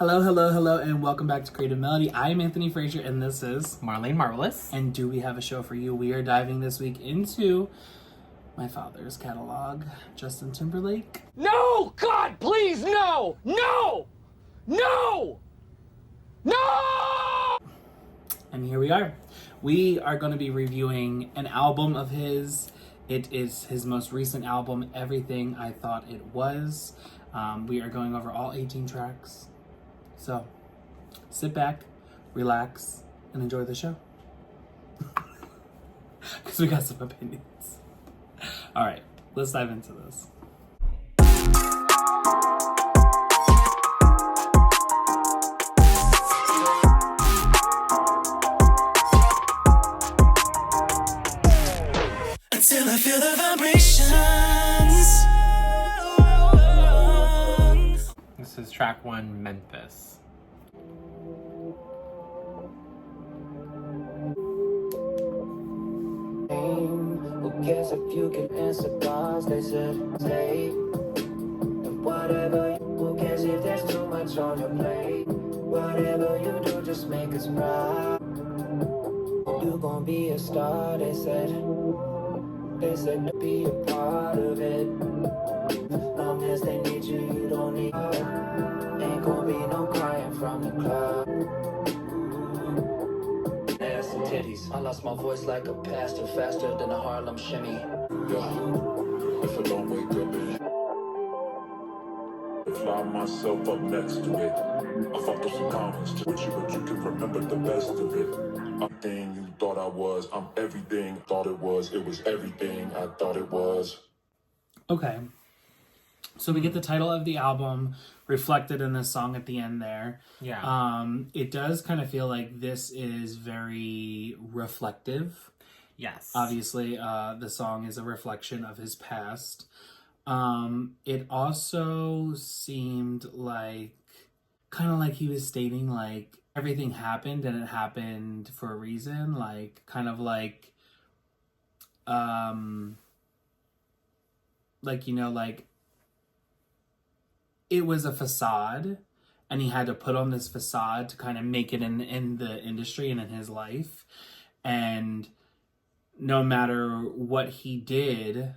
Hello, hello, hello, and welcome back to Creative Melody. I'm Anthony Frazer, and this is Marlene Marvelous. And do we have a show for you? We are diving this week into my father's catalog, Justin Timberlake. No! God, please, no! No! No! No! And here we are. We are going to be reviewing an album of his. It is his most recent album, Everything I Thought It Was. We are going over all 18 tracks. So, sit back, relax, and enjoy the show. Because we got some opinions. All right, let's dive into this. Until I feel the vibrations. This is track 1, Memphis. Who cares if you can answer bars? They said stay. And whatever, who cares if there's too much on your plate? Whatever you do, just make us proud. You gon' be a star, they said. They said to be a part of it. Long as they need you, you don't need her. Ain't gon' be no crying from the club. Ass and titties. I lost my voice like a pastor, faster than a Harlem shimmy. Yeah, if I don't wake up in I fly myself up next to it. I fucked up some comments with you, but you can remember the best of it. I'm everything you thought I was. I'm everything thought it was. It was everything I thought it was. Okay. So we get the title of the album reflected in this song at the end there. Yeah. It does kind of feel like this is very reflective. Yes. Obviously, the song is a reflection of his past. It also seemed like, kind of like he was stating, like, everything happened and it happened for a reason. Like, kind of like, you know, like, it was a facade and he had to put on this facade to kind of make it in the industry and in his life. And no matter what he did,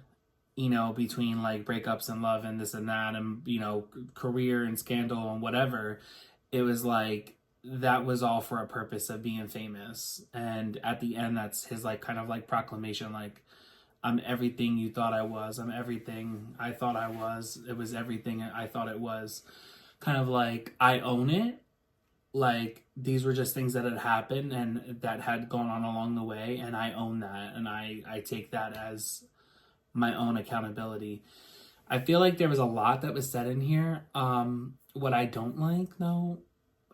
you know, between like breakups and love and this and that and, you know, career and scandal and whatever, it was like, that was all for a purpose of being famous. And at the end, that's his like kind of like proclamation, like, I'm everything you thought I was. I'm everything I thought I was. It was everything I thought it was. Kind of like, I own it. Like, these were just things that had happened and that had gone on along the way. And I own that. And I take that as my own accountability. I feel like there was a lot that was said in here. What I don't like, though,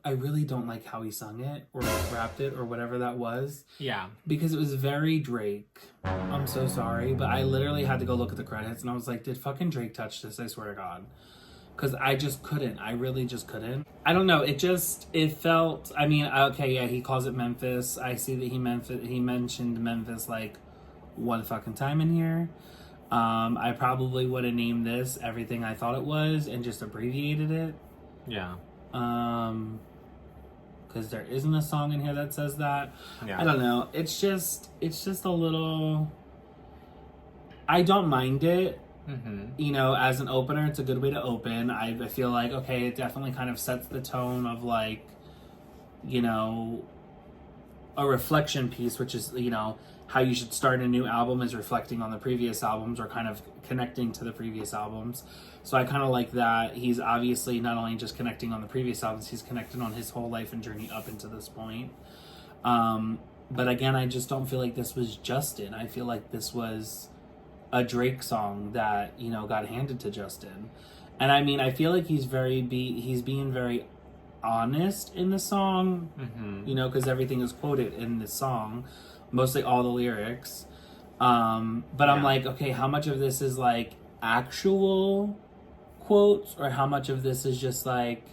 I really don't like how he sung it or rapped it or whatever that was. Yeah. Because it was very Drake. I'm so sorry, but I literally had to go look at the credits and I was like, did fucking Drake touch this? I swear to God. Because I just couldn't. I really just couldn't. I don't know. It felt, I mean, okay, yeah, he calls it Memphis. I see that he mentioned Memphis like one fucking time in here. I probably would have named this Everything I Thought It Was and just abbreviated it. Yeah. Because there isn't a song in here that says that. Yeah. I don't know. It's just a little, I don't mind it. Mm-hmm. You know, as an opener, it's a good way to open. I feel like, okay, it definitely kind of sets the tone of like, you know, a reflection piece, which is, you know, how you should start a new album is reflecting on the previous albums or kind of connecting to the previous albums. So I kind of like that. He's obviously not only just connecting on the previous albums, he's connected on his whole life and journey up into this point. But again, I just don't feel like this was Justin. I feel like this was a Drake song that, you know, got handed to Justin. And I mean, I feel like he's being very honest in the song, Mm-hmm. you know, because everything is quoted in the song, mostly all the lyrics. But I'm like, okay, how much of this is like actual quotes or how much of this is just like,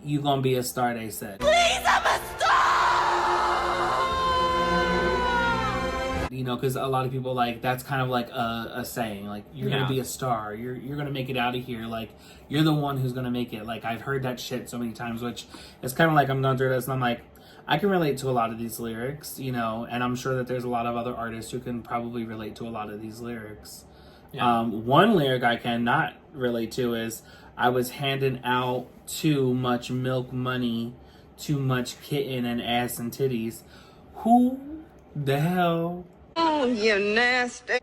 you gonna be a star, they said. Please, I'm a star! you know, because a lot of people, like, that's kind of like a saying, like, you're gonna be a star, you're gonna make it out of here, like, you're the one who's gonna make it. Like, I've heard that shit so many times, which it's kind of like, I'm going through this and I'm like, I can relate to a lot of these lyrics, you know, and I'm sure that there's a lot of other artists who can probably relate to a lot of these lyrics. One lyric I cannot relate to is, I was handing out too much milk money, too much kitten and ass and titties. Who the hell? Oh, you nasty.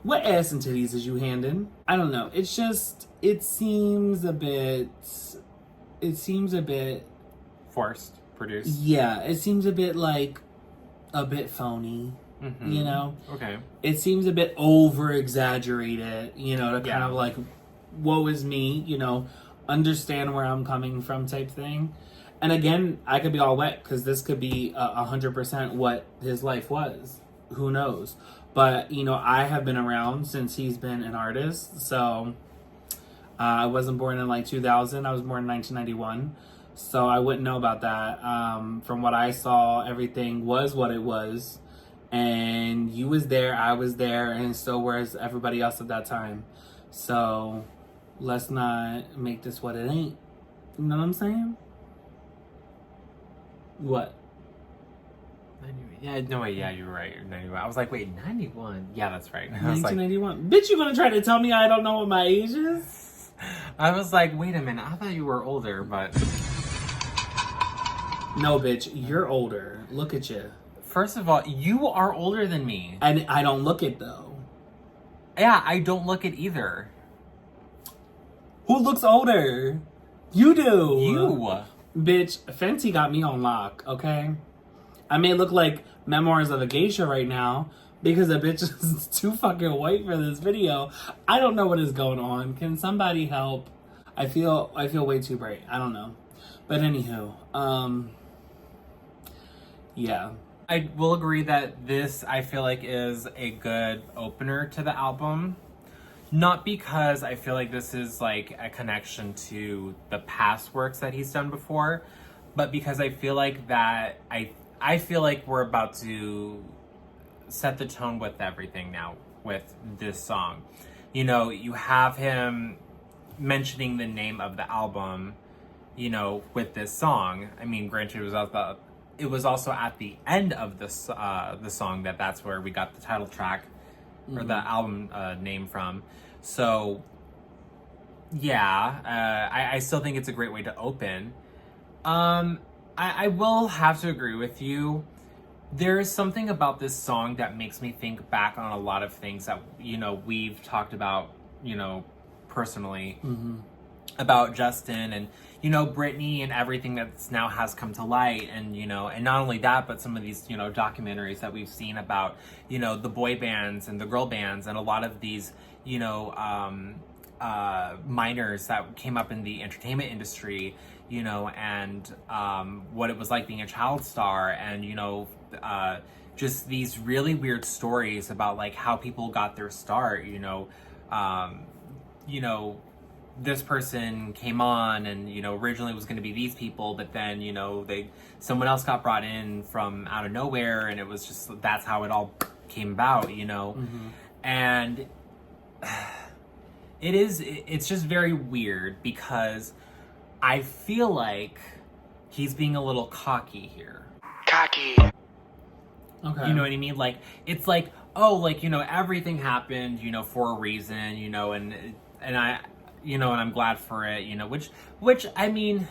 What ass and titties is you handing? I don't know. It's just, it seems a bit Forced, produced. Yeah, it seems a bit like, a bit phony, you know? Okay. It seems a bit over exaggerated, you know, to kind of like, woe is me, you know, understand where I'm coming from type thing. And again, I could be all wet because this could be 100% what his life was. Who knows? But, you know, I have been around since he's been an artist. So I wasn't born in like 2000. I was born in 1991. So I wouldn't know about that. From what I saw, everything was what it was. And you was there, I was there, and so was everybody else at that time. So let's not make this what it ain't. You know what I'm saying? What? 91. Yeah, no way. Yeah, you're right. You're 91. I was like, wait, 91? Yeah, that's right. I was like, 1991. Bitch, you gonna try to tell me I don't know what my age is? I was like, wait a minute. I thought you were older, but No, bitch, you're older. Look at you. first of all, you are older than me. And I don't look it though. Yeah, I don't look it either. Who looks older? You do. You. Bitch, Fenty got me on lock, okay? I may look like Memoirs of a Geisha right now because the bitch is too fucking white for this video. I don't know what is going on. Can somebody help? I feel way too bright. I don't know. But anywho, yeah. I will agree that this, I feel like, is a good opener to the album. Not because I feel like this is like a connection to the past works that he's done before, but because I feel like that I feel like we're about to set the tone with everything now with this song. You know, you have him mentioning the name of the album, you know, with this song. I mean, granted, it was also at the end of the song that's where we got the title track or the album name from. So, yeah, I still think it's a great way to open. I will have to agree with you. There is something about this song that makes me think back on a lot of things that, you know, we've talked about, you know, personally about Justin and, you know, Britney and everything that's now has come to light. And, you know, and not only that, but some of these, you know, documentaries that we've seen about, you know, the boy bands and the girl bands and a lot of these, you know, minors that came up in the entertainment industry, you know, and what it was like being a child star and, you know, just these really weird stories about like how people got their start, you know, this person came on and, you know, originally it was going to be these people, but then, you know, someone else got brought in from out of nowhere and it was just, that's how it all came about, you know? And it's just very weird because I feel like he's being a little cocky here. Cocky. Okay. You know what I mean? Like, it's like, oh, like, you know, everything happened, you know, for a reason, you know, and I, you know, and I'm glad for it, you know, which I mean,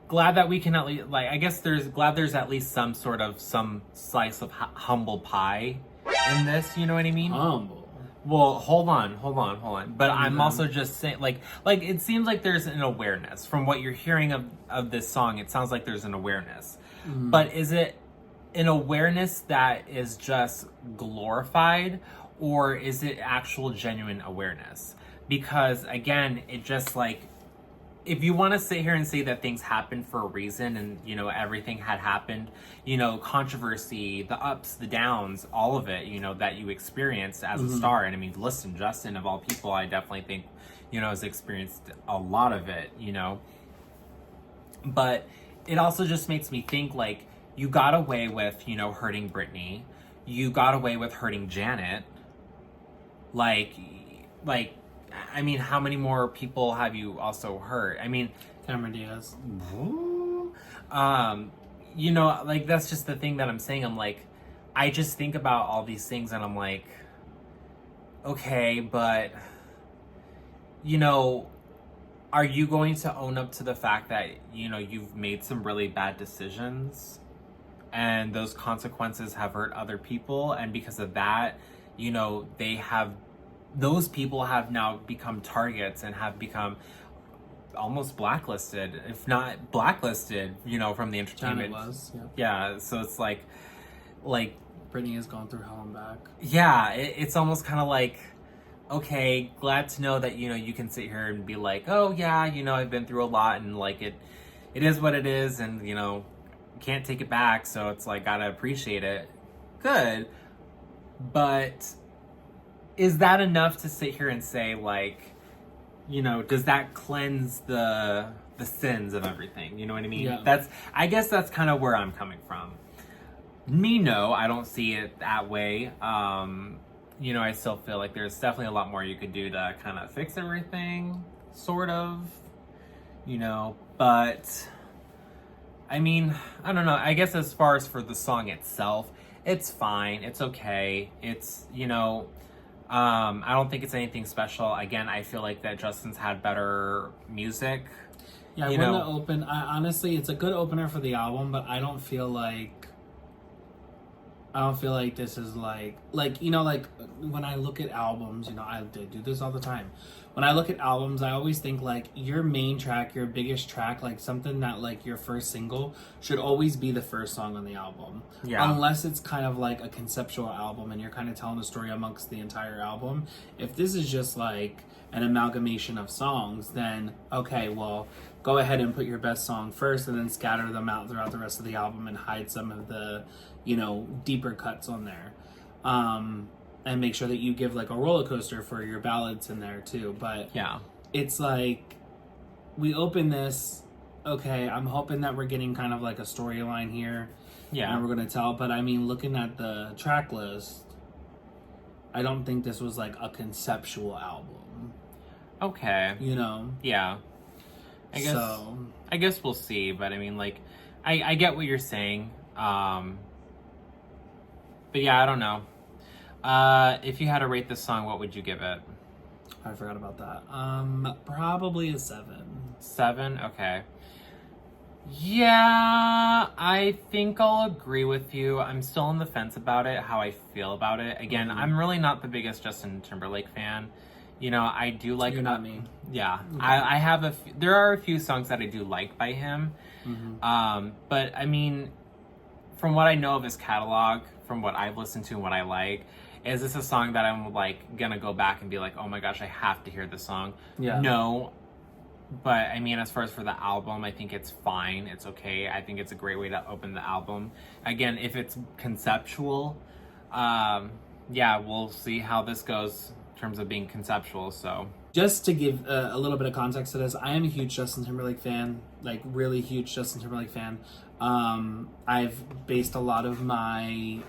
glad that we can at least, like, I guess glad there's at least some slice of humble pie in this, you know what I mean? Humble. Well, hold on. But I'm also just saying, like it seems like there's an awareness from what you're hearing of this song. It sounds like there's an awareness, but is it an awareness that is just glorified, or is it actual genuine awareness? Because again, it just like, if you want to sit here and say that things happened for a reason and, you know, everything had happened, you know, controversy, the ups, the downs, all of it, you know, that you experienced as a star. And I mean, listen, Justin, of all people, I definitely think, you know, has experienced a lot of it, you know. But it also just makes me think, like, you got away with, hurting Britney. You got away with hurting Janet. Like, I mean, how many more people have you also hurt? I mean, Cameron Diaz. Like, that's just the thing that I'm saying. I'm like, I just think about all these things and I'm like, okay, but, are you going to own up to the fact that, you've made some really bad decisions and those consequences have hurt other people? And because of that, those people have now become targets and have become almost blacklisted, if not blacklisted, from the entertainment. Janet was, yeah. So it's like Britney has gone through hell and back. Yeah, it's almost kind of like, okay, glad to know that, you can sit here and be like, oh yeah, I've been through a lot and like it is what it is and, can't take it back. So it's like, gotta appreciate it. Good. But is that enough to sit here and say like, does that cleanse the sins of everything? You know what I mean? Yeah. I guess that's kind of where I'm coming from. No, I don't see it that way. I still feel like there's definitely a lot more you could do to kind of fix everything, sort of, but I mean, I don't know. I guess as far as for the song itself, it's fine. It's okay. It's, I don't think it's anything special. Again, I feel like that Justin's had better music. Yeah, when the open, honestly, it's a good opener for the album, but I don't feel like this is like when I look at albums, I do this all the time. When I look at albums, I always think like your main track, your biggest track, like something that like your first single should always be the first song on the album. Yeah. Unless it's kind of like a conceptual album and you're kind of telling a story amongst the entire album. If this is just like an amalgamation of songs, then okay, well, go ahead and put your best song first and then scatter them out throughout the rest of the album and hide some of the, deeper cuts on there. And make sure that you give like a roller coaster for your ballads in there too. But yeah, it's like we open this, okay, I'm hoping that we're getting kind of like a storyline here. Yeah. And we're going to tell. But I mean, looking at the track list, I don't think this was like a conceptual album. Okay. Yeah. I guess we'll see. But I mean, like, I get what you're saying. But yeah, I don't know. If you had to rate this song, what would you give it? I forgot about that. Probably a 7. 7? Okay. Yeah, I think I'll agree with you. I'm still on the fence about it, how I feel about it. Again, I'm really not the biggest Justin Timberlake fan. I do like... You're not me. Yeah. Okay. I have there are a few songs that I do like by him. Mm-hmm. But I mean, from what I know of his catalog, from what I've listened to and what I like, is this a song that I'm like gonna go back and be like, oh my gosh, I have to hear this song? Yeah. No. But I mean, as far as for the album, I think it's fine. It's okay. I think it's a great way to open the album. Again, if it's conceptual, yeah, we'll see how this goes in terms of being conceptual. So just to give a little bit of context to this, I am a huge Justin Timberlake fan, like really huge Justin Timberlake fan. I've based a lot of my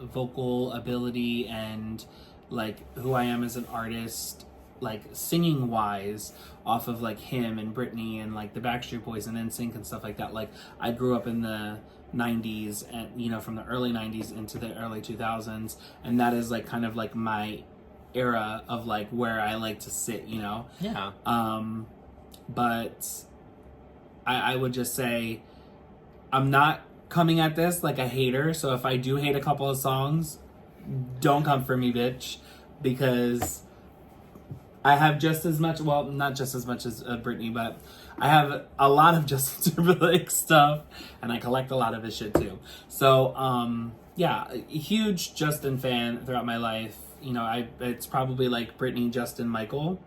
vocal ability and like who I am as an artist, like singing wise, off of like him and Britney and like the Backstreet Boys and NSYNC and stuff like that. Like I grew up in the 90s and from the early 90s into the early 2000s, and that is like kind of like my era of like where I like to sit, yeah. But I would just say I'm not coming at this like a hater, so if I do hate a couple of songs, don't come for me, bitch, because I have just as much, well, not just as much as Britney, but I have a lot of Justin Timberlake stuff, and I collect a lot of his shit too. So, yeah, a huge Justin fan throughout my life. It's probably like Britney, Justin, Michael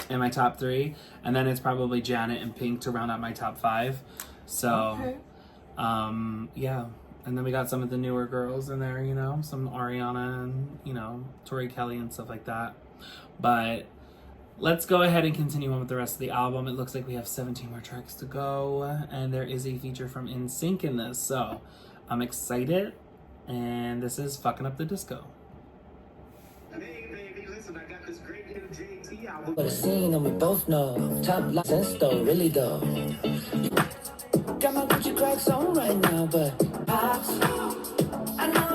in my top 3, and then it's probably Janet and Pink to round out my top 5. So, okay. Yeah. And then we got some of the newer girls in there, some Ariana and, Tori Kelly and stuff like that. But let's go ahead and continue on with the rest of the album. It looks like we have 17 more tracks to go, and there is a feature from NSYNC in this, so I'm excited. And this is Fucking Up the Disco. Hey, baby, listen, I got this great new JT album. But a scene and we both know top license though, really though. Got my Gucci cracks on right now, but pops, I know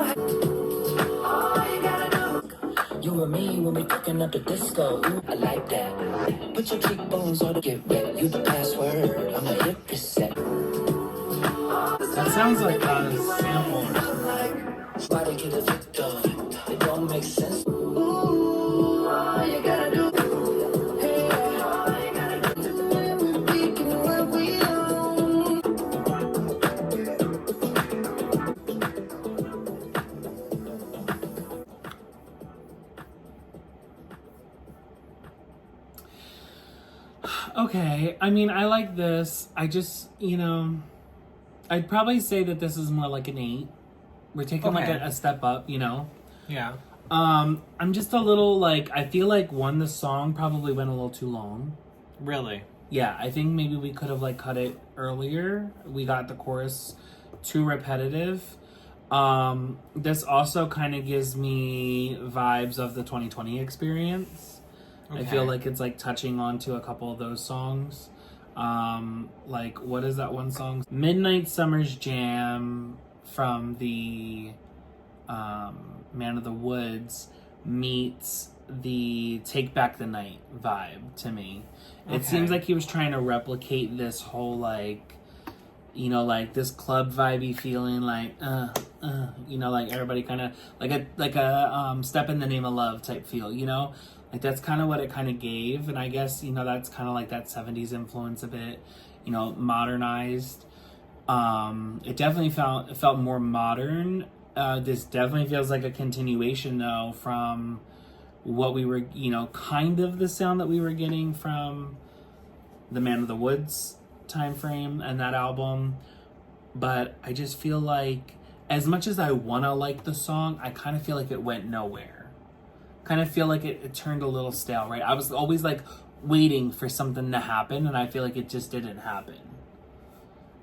all you gotta do. You and me when we fucking up the disco. Ooh, I like that. Put your cheekbones on to get wet. You the password. I'm a hit reset. That sounds like a sample or something. Why they get a victim? It don't make sense. Ooh, all you gotta do. Hey, all you gotta do. We can do what we own. Okay, I mean, I like this. I just, I'd probably say that this is more like an 8. We're taking like a step up, Yeah. I'm just a little like, I feel like the song probably went a little too long. Really? Yeah, I think maybe we could have like cut it earlier. We got the chorus too repetitive. This also kind of gives me vibes of the 2020 experience. Okay. I feel like it's like touching onto a couple of those songs. Like, what is that one song? Midnight Summer's Jam from the Man of the Woods meets the Take Back the Night vibe to me. It seems like he was trying to replicate this whole like, like this club vibey feeling, like like everybody kind of like a Step in the Name of Love type feel, like that's kind of what it kind of gave. And I guess that's kind of like that 70s influence a bit, modernized. It definitely felt more modern. This definitely feels like a continuation though from what we were, kind of the sound that we were getting from the Man of the Woods time frame and that album. But I just feel like as much as I want to like the song, I kind of feel like it went nowhere. Kind of feel like it turned a little stale, right? I was always like waiting for something to happen, and I feel like it just didn't happen.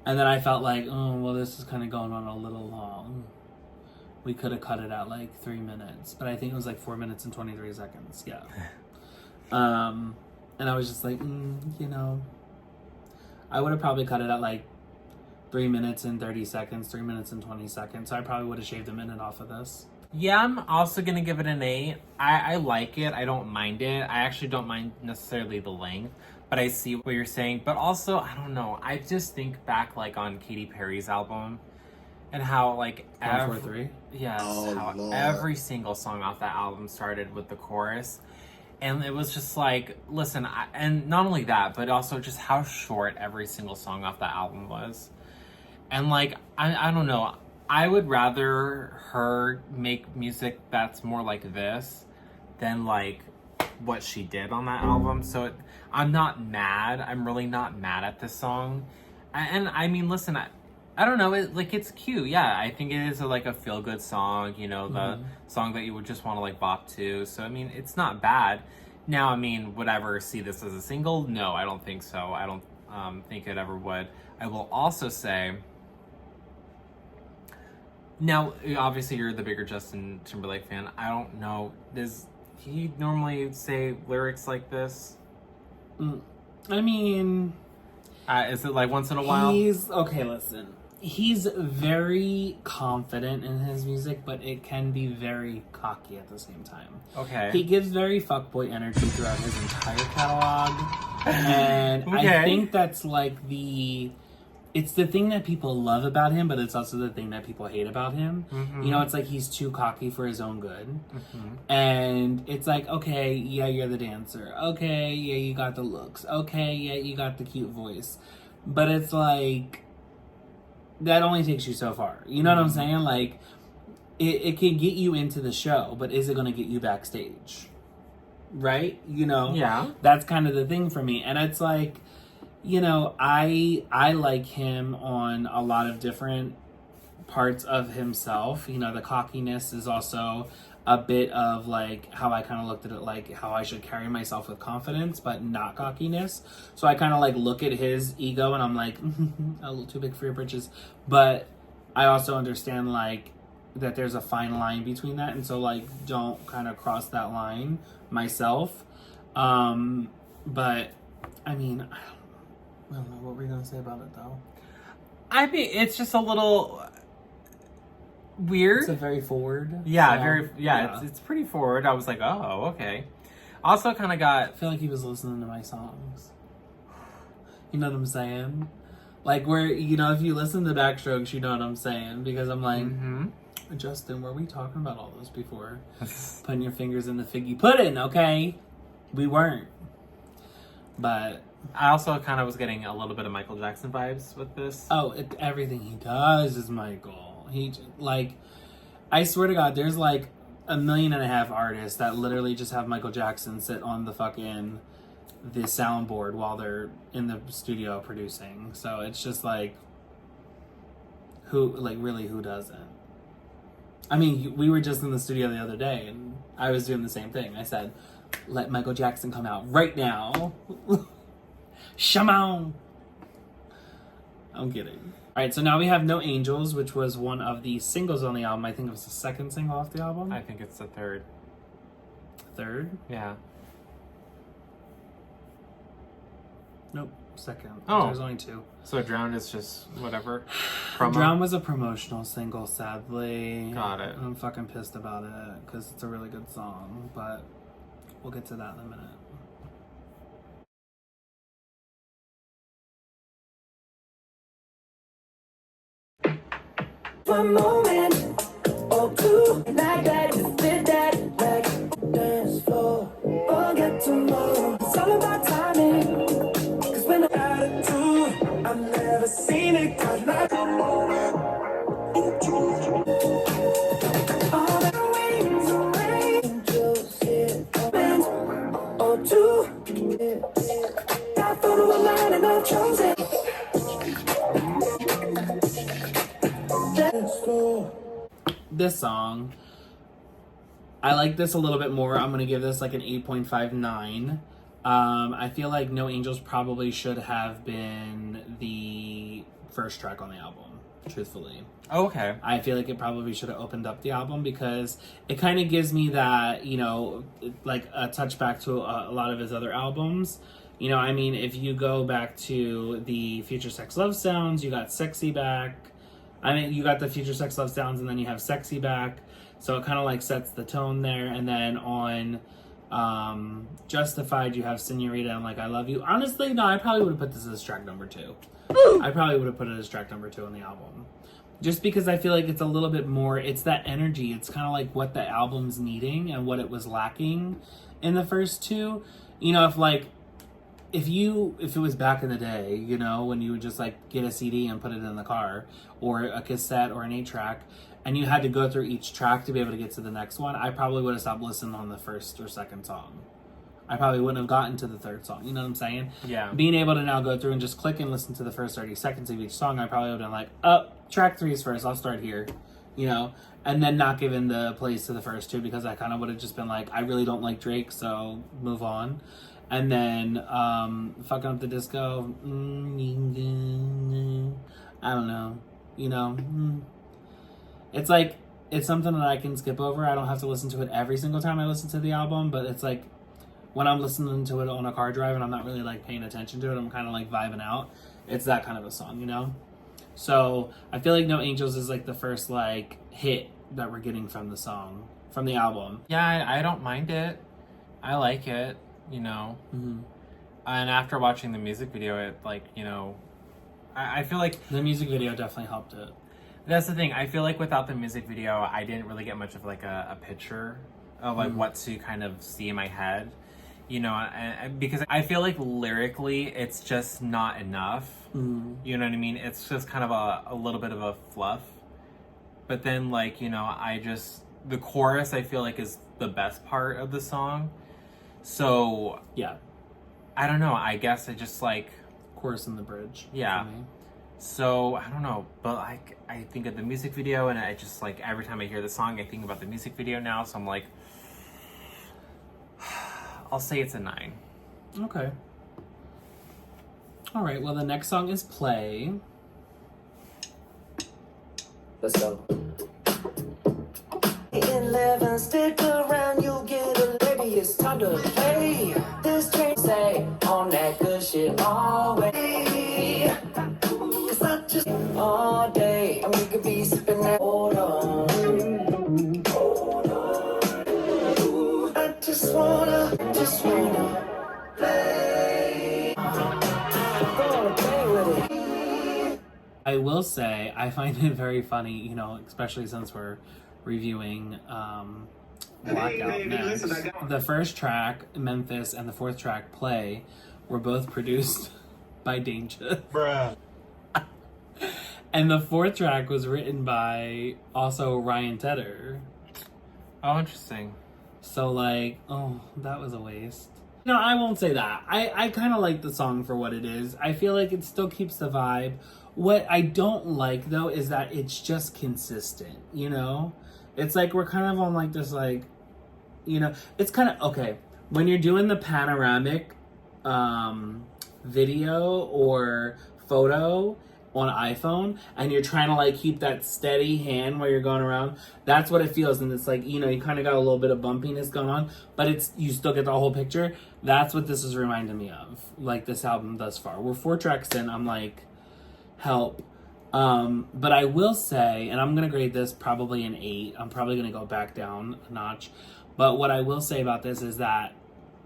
And then I felt like, oh, well, this is kind of going on a little long. We could have cut it at like 3 minutes, but I think it was like 4 minutes and 23 seconds. Yeah. And I was just like, I would have probably cut it at like 3 minutes and 30 seconds, 3 minutes and 20 seconds. So I probably would have shaved a minute off of this. Yeah, I'm also going to give it an 8. I like it. I don't mind it. I actually don't mind necessarily the length, but I see what you're saying. But also, I don't know. I just think back like on Katy Perry's album and how like every single song off that album started with the chorus. And it was just like, listen, and not only that, but also just how short every single song off that album was. And like, I don't know. I would rather her make music that's more like this than like what she did on that album. So I'm not mad. I'm really not mad at this song. And I mean, listen, I don't know. It's cute. Yeah, I think it is like a feel good song. The song that you would just want to like bop to. So I mean, it's not bad. Now, I mean, would I ever see this as a single? No, I don't think so. I don't think it ever would. I will also say. Now, obviously, you're the bigger Justin Timberlake fan. I don't know. Does he normally say lyrics like this? I mean... is it like once in a while? Okay, listen. He's very confident in his music, but it can be very cocky at the same time. Okay. He gives very fuckboy energy throughout his entire catalog. And I think that's like it's the thing that people love about him, but it's also the thing that people hate about him. Mm-hmm. It's like he's too cocky for his own good. Mm-hmm. And it's like, okay, yeah, you're the dancer. Okay, yeah, you got the looks. Okay, yeah, you got the cute voice. But it's like, that only takes you so far. You know what I'm saying? Like, it can get you into the show, but is it going to get you backstage? Right? Yeah. That's kind of the thing for me. And it's like, I like him on a lot of different parts of himself. The cockiness is also a bit of like how I kind of looked at it, like how I should carry myself with confidence but not cockiness. So I kind of like look at his ego and I'm like, a little too big for your britches. But I also understand like that there's a fine line between that, and so like don't kind of cross that line myself. But I mean, I don't know, what were you gonna say about it though? I mean, it's just a little weird. It's a very forward. Yeah, song. It's pretty forward. I was like, oh, okay. Also, kind of I got. feel like he was listening to my songs. You know what I'm saying? Like where, you know, if you listen to Backstrokes, you know what I'm saying, because I'm like, Justin, were we talking about all this before? Putting your fingers in the figgy pudding, okay? We weren't. But I also kind of was getting a little bit of Michael Jackson vibes with this. oh, everything he does is Michael. He like, I swear to God, there's like 1.5 million artists that literally just have Michael Jackson sit on the soundboard while they're in the studio producing. So it's just like, who doesn't? I mean, we were just in the studio the other day and I was doing the same thing. I said, let Michael Jackson come out right now. Shaman. I'm kidding. All right, so now we have No Angels, which was one of the singles on the album. I think it was the second single off the album. I think it's the third. Third? Yeah. Nope, second. Oh. There's only 2. So Drowned is just whatever. Promo. Drown was a promotional single, sadly. Got it. I'm fucking pissed about it because it's a really good song, but we'll get to that in a minute. One moment or two, like that, with that, like dance floor. Forget tomorrow. It's all about timing. Cause when I'm attitude, I've never seen it quite like a moment or two. All the wings of angels here, moment or two. I thought of a line and I've chosen. This song, I like this a little bit more. I'm gonna give this like an 8.59. I feel like No Angels probably should have been the first track on the album, truthfully. Oh, okay. I feel like it probably should have opened up the album because it kind of gives me that, you know, like a touchback to a lot of his other albums. You know, I mean, if you go back to the Future Sex Love Sounds, you got Sexy back. I mean, you got the Future Sex Love Sounds and then you have Sexy back. So it kind of like sets the tone there. And then on Justified, you have Senorita and like I Love You. Honestly, no, I probably would have put this as track number 2. I probably would have put it as track number 2 on the album. Just because I feel like it's a little bit more, it's that energy. It's kind of like what the album's needing and what it was lacking in the first 2. You know, if it was back in the day, you know, when you would just like get a CD and put it in the car or a cassette or an 8-track and you had to go through each track to be able to get to the next one, I probably would have stopped listening on the first or second song. I probably wouldn't have gotten to the third song. You know what I'm saying? Yeah. Being able to now go through and just click and listen to the first 30 seconds of each song, I probably would have been like, oh, track 3 is first. I'll start here, you know, and then not giving the place to the first 2 because I kind of would have just been like, I really don't like Drake, so move on. And then Fucking Up the Disco, I don't know, you know, it's like, it's something that I can skip over. I don't have to listen to it every single time I listen to the album, but it's like when I'm listening to it on a car drive and I'm not really like paying attention to it, I'm kind of like vibing out. It's that kind of a song, you know? So I feel like No Angels is like the first like hit that we're getting from the song, from the album. Yeah, I don't mind it. I like it, you know. Mm-hmm. And after watching the music video, it like, you know, I feel like the music video definitely helped it. That's the thing. I feel like without the music video, I didn't really get much of like a picture of like what to kind of see in my head, you know, and because I feel like lyrically it's just not enough. You know what I mean? It's just kind of a little bit of a fluff. But then like, you know, the chorus I feel like is the best part of the song. So yeah, I don't know. I guess I just like chorus in the bridge. Yeah. For me. So I don't know, but like I think of the music video, and I just like every time I hear the song, I think about the music video now. So I'm like, I'll say it's a 9. Okay. All right. Well, the next song is Play. Let's go. 11, stick around, you'll get a baby. It's time to play. This train say on that good shit always. Cause I just all day, and we could be sipping that. Hold on. I just wanna play. Gonna play with it. I will say, I find it very funny, you know, especially since we're reviewing Blackout baby, next. listen, I got- The first track, Memphis, and the fourth track, Play, were both produced by Danger. Bruh. And the fourth track was written by also Ryan Tedder. Oh, interesting. So, like, oh, that was a waste. No, I won't say that. I kind of like the song for what it is. I feel like it still keeps the vibe. What I don't like, though, is that it's just consistent, you know? It's like we're kind of on, like, this, like, you know, it's kind of, okay, when you're doing the panoramic video or photo on iPhone and you're trying to like keep that steady hand while you're going around, that's what it feels. And it's like, you know, you kind of got a little bit of bumpiness going on, but it's, you still get the whole picture. That's what this is reminding me of, like this album thus far. We're 4 tracks in, I'm like, help. But I will say, and I'm gonna grade this probably an 8. I'm probably gonna go back down a notch. But what I will say about this is that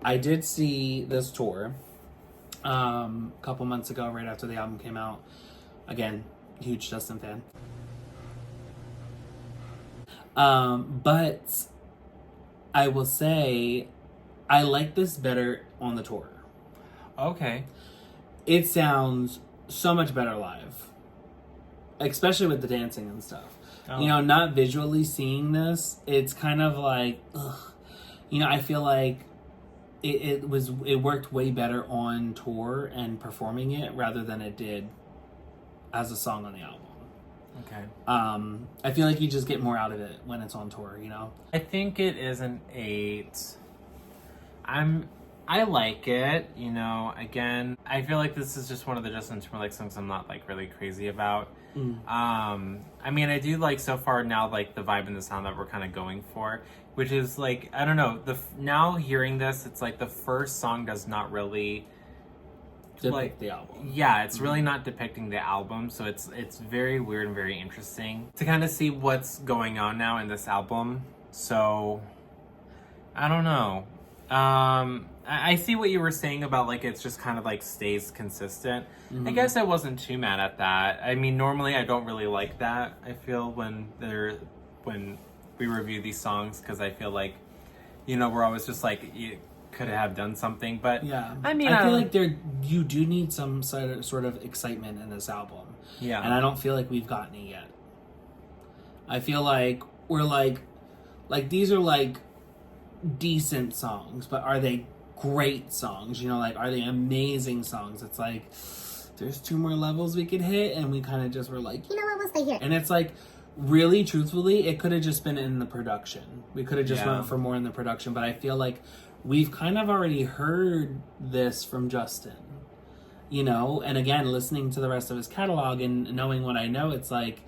I did see this tour a couple months ago, right after the album came out. Again, huge Justin fan. But I will say I like this better on the tour. Okay. It sounds so much better live, especially with the dancing and stuff. Oh. You know, not visually seeing this, it's kind of like, ugh. You know, I feel like it worked way better on tour and performing it rather than it did as a song on the album. Okay. I feel like you just get more out of it when it's on tour, you know? I think it is an 8. I like it, you know, again, I feel like this is just one of the Justin Timberlake songs I'm not like really crazy about. I mean, I do like so far now, like the vibe and the sound that we're kind of going for, which is like, I don't know, now hearing this, it's like the first song does not really Depict the album. Yeah, it's really not depicting the album, so it's very weird and very interesting to kind of see what's going on now in this album. So I don't know. I see what you were saying about like it's just kind of like stays consistent. I guess I wasn't too mad at that. I mean, normally I don't really like that. I feel when we review these songs, because I feel like, you know, we're always just like, you could have done something, but yeah, I mean, I feel like you do need some sort of excitement in this album. Yeah, and I don't feel like we've gotten it yet. I feel like we're like these are like decent songs, but are they great songs? You know, like, are they amazing songs? It's like there's 2 more levels we could hit, and we kind of just were like, you know what, we'll stay here. And it's like, really, truthfully, it could have just been in the production. We could have just went for more in the production, but I feel like we've kind of already heard this from Justin, you know? And again, listening to the rest of his catalog and knowing what I know, it's like,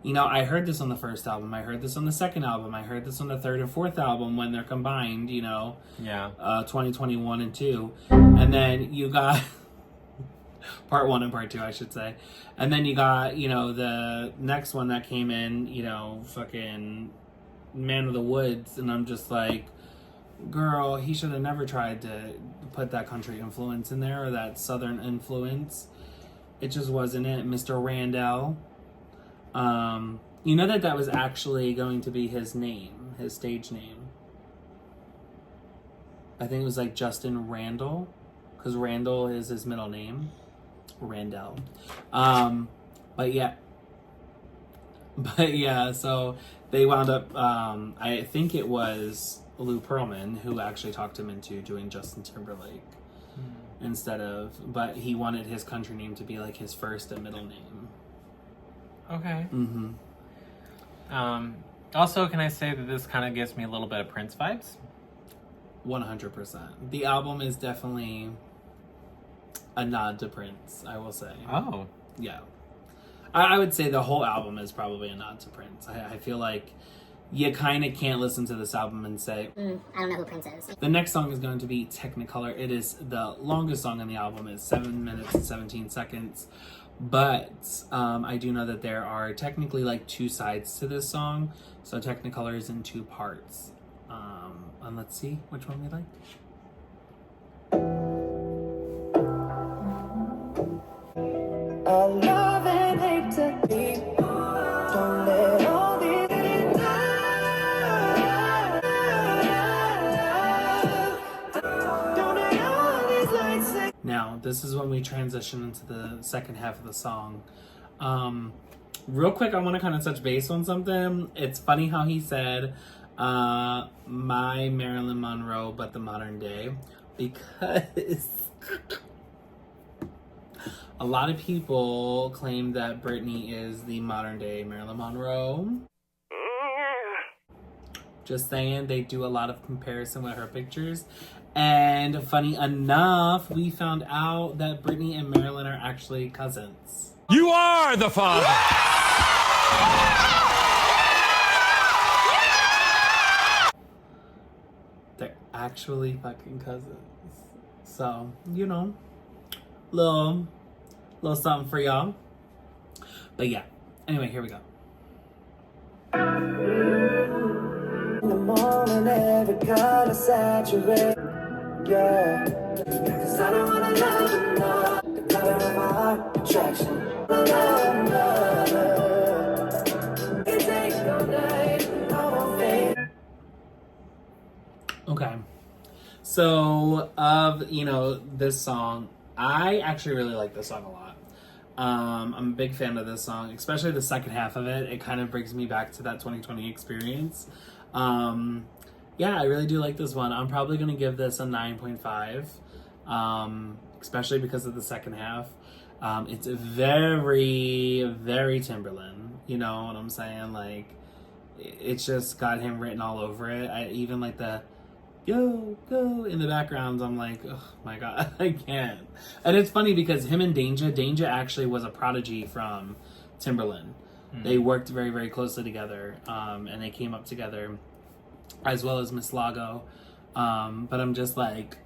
you know, I heard this on the first album, I heard this on the second album, I heard this on the third and fourth album when they're combined, you know? Yeah. 2021 and 2. And then you got part 1 and part 2, I should say. And then you got, you know, the next one that came in, you know, fucking Man of the Woods. And I'm just like, girl, he should have never tried to put that country influence in there or that southern influence. It just wasn't it. Mr. Randall. You know that was actually going to be his name, his stage name. I think it was like Justin Randall, because Randall is his middle name. Randall. But yeah, so they wound up, I think it was Lou Pearlman who actually talked him into doing Justin Timberlake instead of, but he wanted his country name to be like his first and middle name. Okay. Mm-hmm. Also, can I say that this kind of gives me a little bit of Prince vibes? 100%. The album is definitely a nod to Prince, I will say. Oh. Yeah. I would say the whole album is probably a nod to Prince. I feel like you kind of can't listen to this album and say, I don't know who Prince is. The next song is going to be Technicolor. It is the longest song on the album. It's 7 minutes and 17 seconds. But I do know that there are technically like 2 sides to this song. So Technicolor is in 2 parts. And let's see which one we like. I love and hate to be. Don't let all these don't let all these lights say. Now, this is when we transition into the second half of the song. Real quick, I want to kind of touch base on something. It's funny how he said, my Marilyn Monroe, but the modern day, because a lot of people claim that Britney is the modern day Marilyn Monroe. Just saying, they do a lot of comparison with her pictures. And funny enough, we found out that Britney and Marilyn are actually cousins. You are the father! They're actually fucking cousins. So, you know, little something for y'all. But yeah, anyway, here we go. In the morning, every color saturate. Yeah. 'Cause I don't wanna love enough. The color of my heart, attraction. It takes all night, I won't fade. Okay. So, of, this song, I actually really like this song a lot. I'm a big fan of this song, especially the second half of it. It kind of brings me back to that 2020 experience. Yeah, I really do like this one. I'm probably going to give this a 9.5, especially because of the second half. It's very, very Timberland. You know what I'm saying? Like, it's just got him written all over it. I even like the go in the background. I'm like, oh my god, I can't. And it's funny because him and Danger actually was a prodigy from Timberland. They worked very, very closely together, and they came up together, as well as Miss Lago. But I'm just like,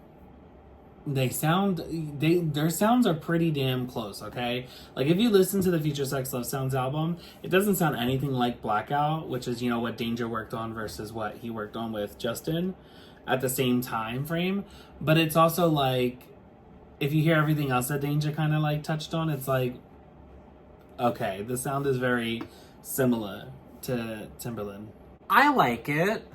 their sounds are pretty damn close, okay? Like, if you listen to the Future Sex Love Sounds album, it doesn't sound anything like Blackout, which is, what Danger worked on versus what he worked on with Justin at the same time frame. But it's also like, if you hear everything else that Danger kind of like touched on, it's like, okay, the sound is very similar to Timberland. I like it.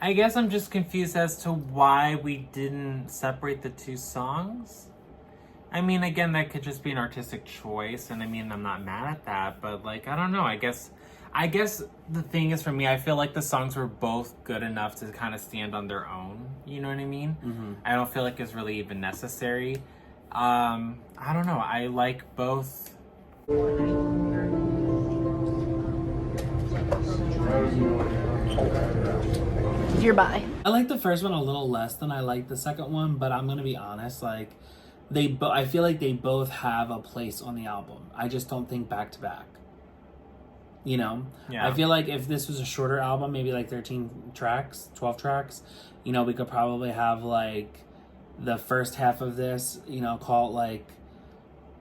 I guess I'm just confused as to why we didn't separate the 2 songs. I mean, again, that could just be an artistic choice, and I mean, I'm not mad at that, but like, I don't know. I guess the thing is, for me, I feel like the songs were both good enough to kind of stand on their own. You know what I mean? Mm-hmm. I don't feel like it's really even necessary. I don't know. I like both. You're bi. I like the first one a little less than I like the second one, but I'm gonna be honest, like, I feel like they both have a place on the album. I just don't think back to back. Yeah. I feel like if this was a shorter album, maybe like 13 tracks, 12 tracks, we could probably have like the first half of this, call it like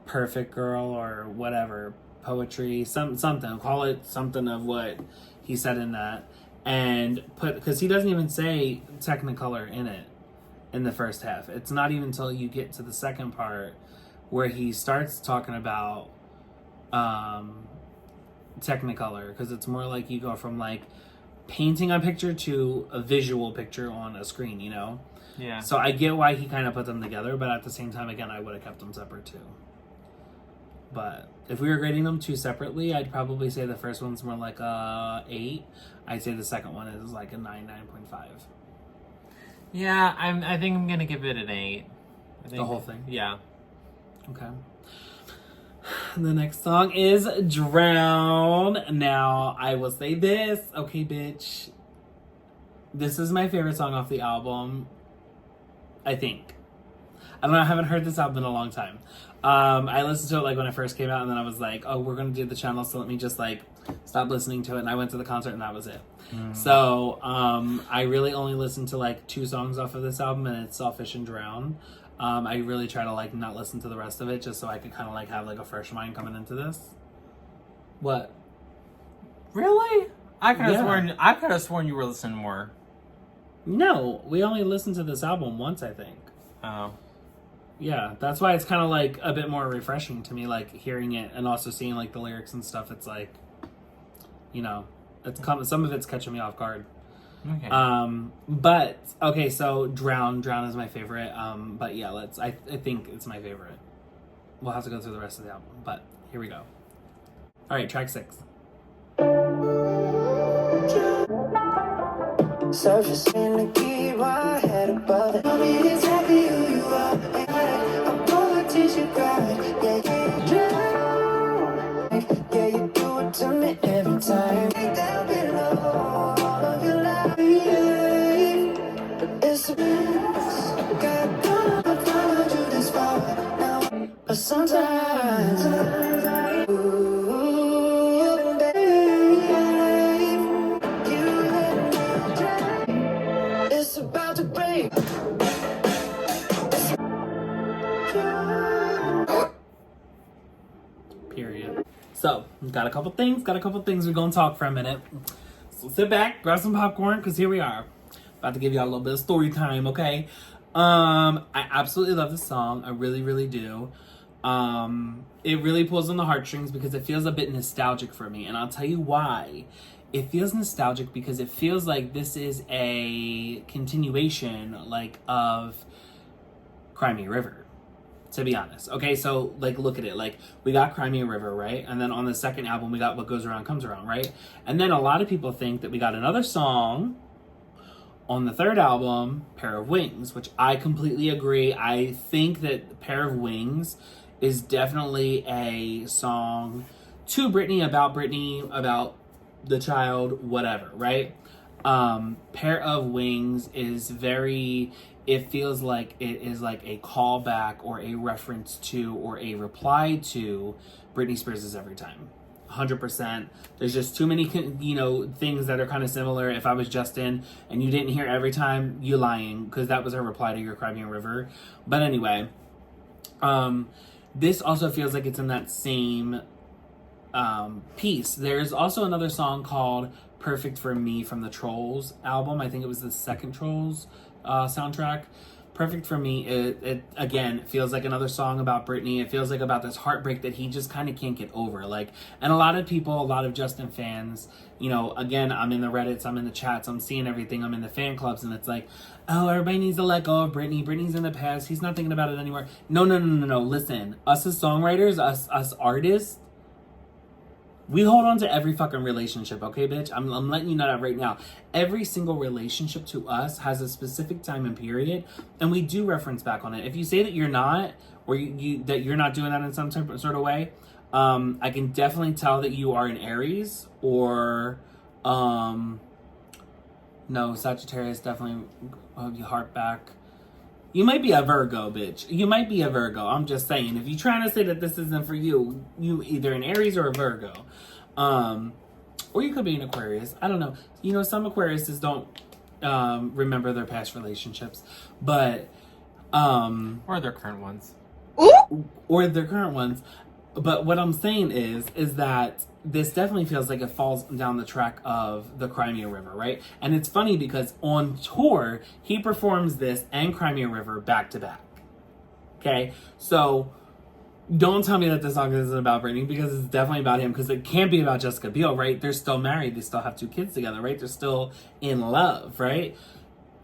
Perfect Girl or whatever, poetry, something, call it something of what he said in that, and because he doesn't even say Technicolor in it in the first half. It's not even until you get to the second part where he starts talking about Technicolor, because it's more like you go from like painting a picture to a visual picture on a screen, Yeah. So I get why he kind of put them together, but at the same time, again, I would have kept them separate too. But if we were grading them 2 separately, I'd probably say the first one's more like a 8. I'd say the second one is like a 9.5. Yeah, I think I'm gonna give it an 8. The whole thing? Yeah. Okay. The next song is Drown. Now, I will say this. Okay, bitch. This is my favorite song off the album. I think. I don't know, I haven't heard this album in a long time. I listened to it like when it first came out, and then I was like, oh, we're gonna do the channel, so let me just like stop listening to it. And I went to the concert, and that was it. So I really only listened to like 2 songs off of this album, and it's Selfish and Drown. I really try to like not listen to the rest of it, just so I could kind of like have like a fresh mind coming into this. What? Really? I could have sworn you were listening more. No, we only listened to this album once, I think. Oh. Yeah, that's why it's kind of like a bit more refreshing to me, like hearing it and also seeing like the lyrics and stuff. It's like, you know, some of it's catching me off guard. Okay. But okay, so Drown is my favorite. But yeah, I think it's my favorite. We'll have to go through the rest of the album, but here we go. All right, track 6. Surface in the key, my head above it. Tell me exactly who you are. Apologies, you cried. Yeah, yeah, you do it to me every time. Down below all of your life. It's a mess. Got followed you this far now. But sometimes ooh, babe, you it's about to break. Period. So, got a couple things we're gonna talk for a minute. So sit back, grab some popcorn, because here we are. About to give y'all a little bit of story time, okay? I absolutely love this song. I really, really do. It really pulls on the heartstrings because it feels a bit nostalgic for me. And I'll tell you why. It feels nostalgic because it feels like this is a continuation, like, of Cry Me a River, to be honest. Okay, so, like, look at it. Like, we got Cry Me a River, right? And then on the second album, we got What Goes Around Comes Around, right? And then a lot of people think that we got another song on the third album, Pair of Wings, which I completely agree. I think that Pair of Wings is definitely a song to Britney, about the child, whatever, right? Pair of Wings is it feels like it is like a callback or a reference to or a reply to Britney Spears' Every Time. 100%. There's just too many, things that are kind of similar. If I was Justin and you didn't hear Every Time, you lying, because that was her reply to your Cry Me a River. But anyway, this also feels like it's in that same piece. There's also another song called Perfect for Me from the Trolls album. I think it was the second Trolls soundtrack. Perfect for Me, it again feels like another song about Britney. It feels like about this heartbreak that he just kind of can't get over. Like, and a lot of Justin fans, again, I'm in the Reddits, I'm in the chats, I'm seeing everything, I'm in the fan clubs, and it's like, oh, everybody needs to let go of Britney. Britney's in the past. He's not thinking about it anymore. No. Listen, us as songwriters, us artists, we hold on to every fucking relationship, okay, bitch? I'm letting you know that right now. Every single relationship to us has a specific time and period, and we do reference back on it. If you say that you're not, or that you're not doing that in some sort of way, I can definitely tell that you are an Aries, or, no, Sagittarius definitely, you harp back. You might be a Virgo, bitch. You might be a Virgo. I'm just saying. If you're trying to say that this isn't for you, you either an Aries or a Virgo. Or you could be an Aquarius. I don't know. Some Aquariuses don't remember their past relationships. But... or their current ones. Or their current ones. But what I'm saying is that this definitely feels like it falls down the track of the Cry Me a River, right? And it's funny because on tour, he performs this and Cry Me a River back to back. Okay? So, don't tell me that this song isn't about Britney, because it's definitely about him, because it can't be about Jessica Biel, right? They're still married. They still have 2 kids together, right? They're still in love, right?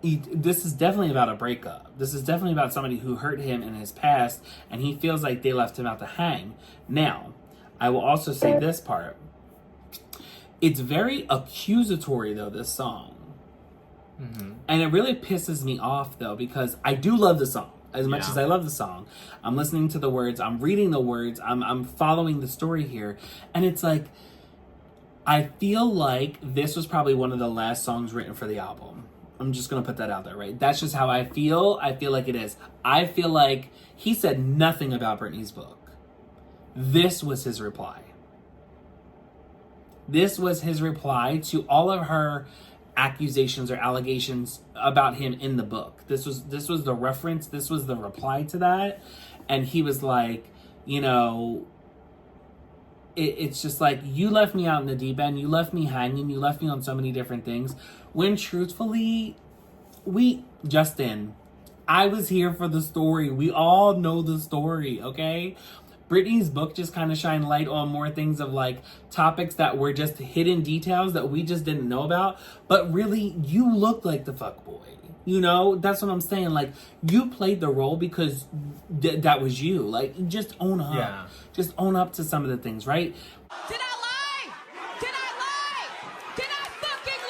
This is definitely about a breakup. This is definitely about somebody who hurt him in his past, and he feels like they left him out to hang. Now, I will also say this part. It's very accusatory, though, this song. Mm-hmm. And it really pisses me off, though, because I do love the song. As much as I love the song, I'm listening to the words, I'm reading the words, I'm following the story here. And it's like, I feel like this was probably one of the last songs written for the album. I'm just going to put that out there, right? That's just how I feel. I feel like it is. I feel like he said nothing about Britney's book. This was his reply. This was his reply to all of her accusations or allegations about him in the book. This was the reference. This was the reply to that. And he was like, you know, it's just like, you left me out in the deep end. You left me hanging. You left me on so many different things. When truthfully, Justin, I was here for the story. We all know the story, okay? Britney's book just kind of shined light on more things of like topics that were just hidden details that we just didn't know about. But really, you look like the fuckboy. You know, that's what I'm saying. Like, you played the role because that was you. Like, just own up. Yeah. Just own up to some of the things, right? Did I lie? Did I lie? Did I fucking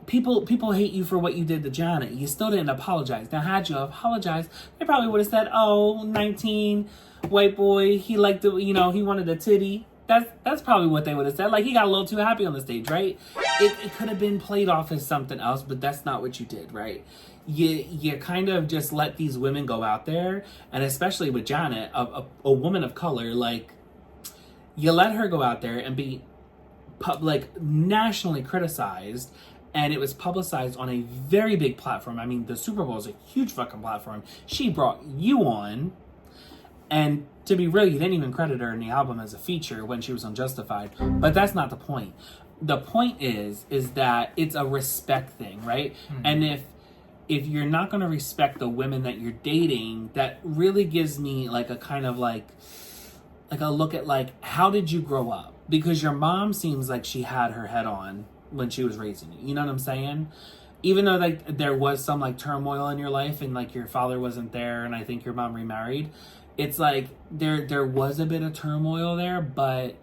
lie? People hate you for what you did to Janet. You still didn't apologize. Now, had you apologized, they probably would have said, oh, 19, white boy, he liked the, you know, he wanted a titty. That's probably what they would have said. Like, he got a little too happy on the stage, right? It could have been played off as something else, but that's not what you did, right? You kind of just let these women go out there, and especially with Janet, a woman of color, like, you let her go out there and be nationally criticized, and it was publicized on a very big platform. I mean, the Super Bowl is a huge fucking platform. She brought you on, and to be real, you didn't even credit her in the album as a feature when she was on Justified. But that's not the point. The point is that it's a respect thing, right? Mm-hmm. And if you're not going to respect the women that you're dating, that really gives me like a kind of like a look at like, how did you grow up? Because your mom seems like she had her head on when she was raising you. You know what I'm saying? Even though like there was some like turmoil in your life and like your father wasn't there and I think your mom remarried, it's like there was a bit of turmoil there, but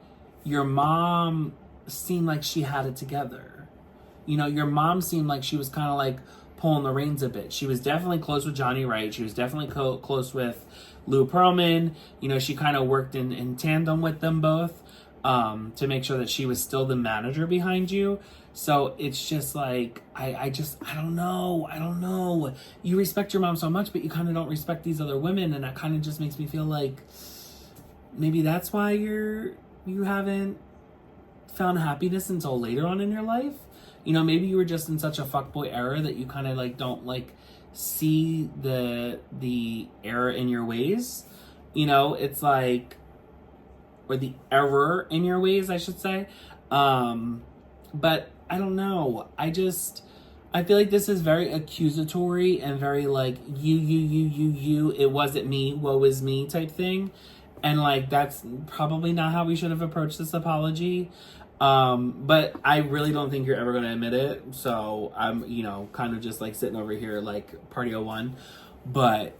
your mom seemed like she had it together. You know, your mom seemed like she was kind of like pulling the reins a bit. She was definitely close with Johnny Wright. She was definitely close with Lou Pearlman. You know, she kind of worked in tandem with them both to make sure that she was still the manager behind you. So it's just like, I don't know. You respect your mom so much, but you kind of don't respect these other women. And that kind of just makes me feel like maybe that's why you haven't found happiness until later on in your life. You know, maybe you were just in such a fuckboy era that you kind of like don't like see the error in your ways. You know, it's like, or the error in your ways, I should say. But I don't know. I feel like this is very accusatory and very like you, it wasn't me, woe is me type thing. And like, that's probably not how we should have approached this apology. But I really don't think you're ever going to admit it. So I'm, you know, kind of just like sitting over here like party 01. But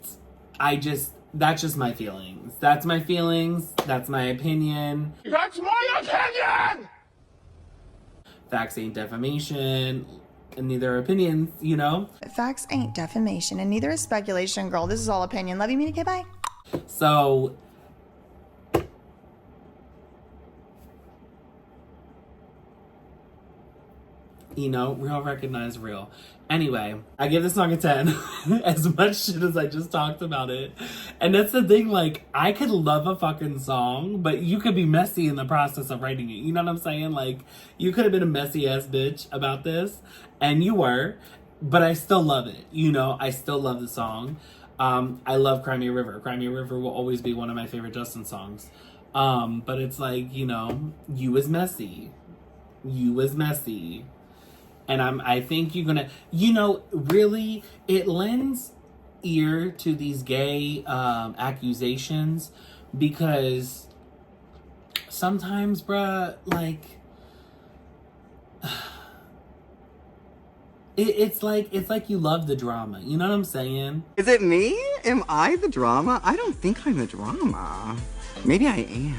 that's just my feelings. That's my feelings. That's my opinion. That's my opinion! Facts ain't defamation, and neither are opinions, you know? Facts ain't defamation, and neither is speculation, girl. This is all opinion. Love you, mean, okay, bye. So, you know, real recognize real. Anyway, I give this song a 10. As much shit as I just talked about it. And that's the thing, like, I could love a fucking song, but you could be messy in the process of writing it. You know what I'm saying? Like, you could have been a messy ass bitch about this, and you were, but I still love it. You know, I still love the song. I love Cry Me a River. Cry Me a River will always be one of my favorite Justin songs. But it's like, you know, you was messy. You was messy. And I think you're gonna, you know, really, it lends ear to these gay accusations because sometimes, bruh, like, it's like you love the drama. You know what I'm saying? Is it me? Am I the drama? I don't think I'm the drama. Maybe I am.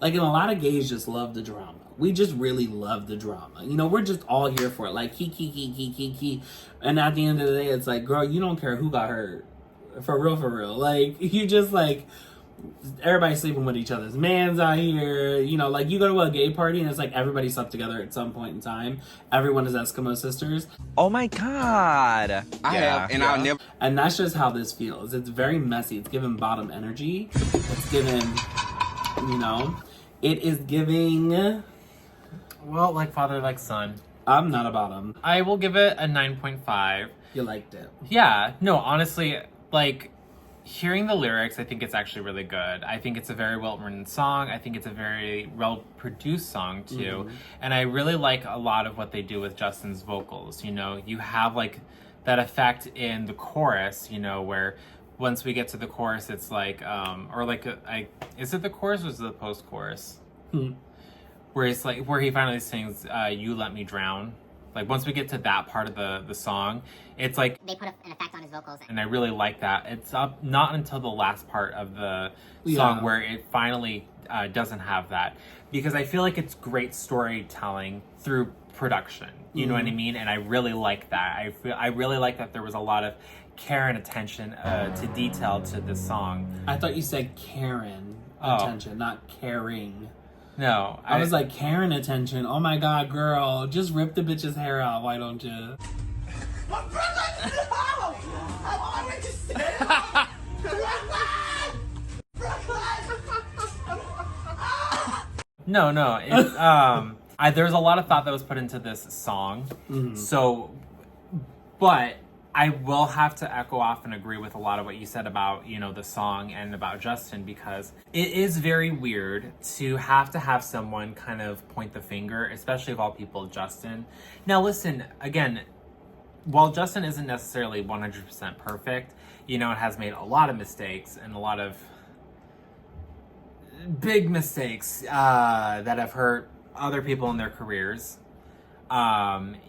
Like, and a lot of gays just love the drama. We just really love the drama. You know, we're just all here for it. Like, key. And at the end of the day, it's like, girl, you don't care who got hurt. For real. Like, you just, like, everybody's sleeping with each other's mans out here. You know, like, you go to a gay party and it's like everybody slept together at some point in time. Everyone is Eskimo sisters. Oh my God. I have, and I'll never. And that's just how this feels. It's very messy. It's giving bottom energy. It's giving, you know, it is giving. Well, like father, like son. I'm not a bottom. I will give it a 9.5. You liked it. Yeah. No, honestly, like, hearing the lyrics, I think it's actually really good. I think it's a very well-written song. I think it's a very well-produced song, too. And I really like a lot of what they do with Justin's vocals. You know, you have, like, that effect in the chorus, you know, where once we get to the chorus, it's like, or like, is it the chorus or is it the post-chorus? Where it's like, where he finally sings, You Let Me Drown. Like, once we get to that part of the song, it's like they put an effect on his vocals. And I really like that. It's up not until the last part of the song where it finally doesn't have that. Because I feel like it's great storytelling through production. You know what I mean? And I really like that. I really like that there was a lot of care and attention to detail to this song. I thought you said Karen attention, not caring. No. I was like, Karen attention. Oh my God, girl. Just rip the bitch's hair out. Why don't you? My brother, no! I'm already saying No. It's, there's a lot of thought that was put into this song. So, but I will have to echo off and agree with a lot of what you said about, you know, the song and about Justin, because it is very weird to have someone kind of point the finger, especially of all people, Justin. Now, listen, again, while Justin isn't necessarily 100% perfect, you know, it has made a lot of mistakes and a lot of big mistakes that have hurt other people in their careers.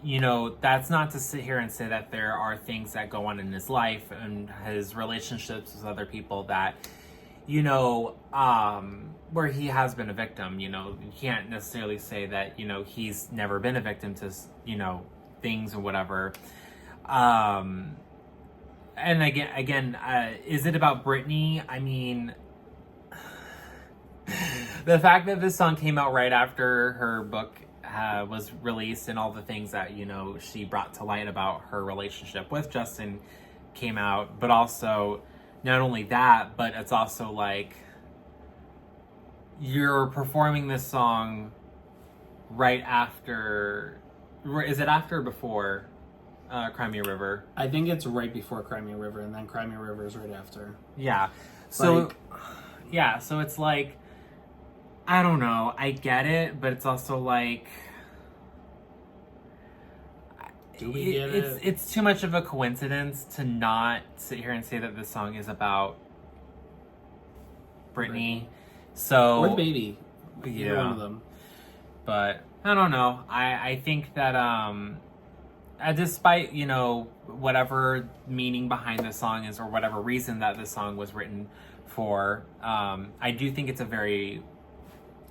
You know, that's not to sit here and say that there are things that go on in his life and his relationships with other people that, you know, where he has been a victim. You know, you can't necessarily say that, you know, he's never been a victim to, you know, things or whatever. And again, is it about Britney? I mean, the fact that this song came out right after her book was released and all the things that, you know, she brought to light about her relationship with Justin came out, but also not only that, but it's also like you're performing this song right after, is it after or before Cry Me a River? I think it's right before Cry Me a River, and then Cry Me a River is right after. Yeah. So, like, yeah, so it's like, I don't know, I get it, but it's also like, do we get it? It's too much of a coincidence to not sit here and say that this song is about Britney. So, or the baby. Yeah. Either one of them. But I don't know. I think that despite, you know, whatever meaning behind this song is or whatever reason that this song was written for, I do think it's a very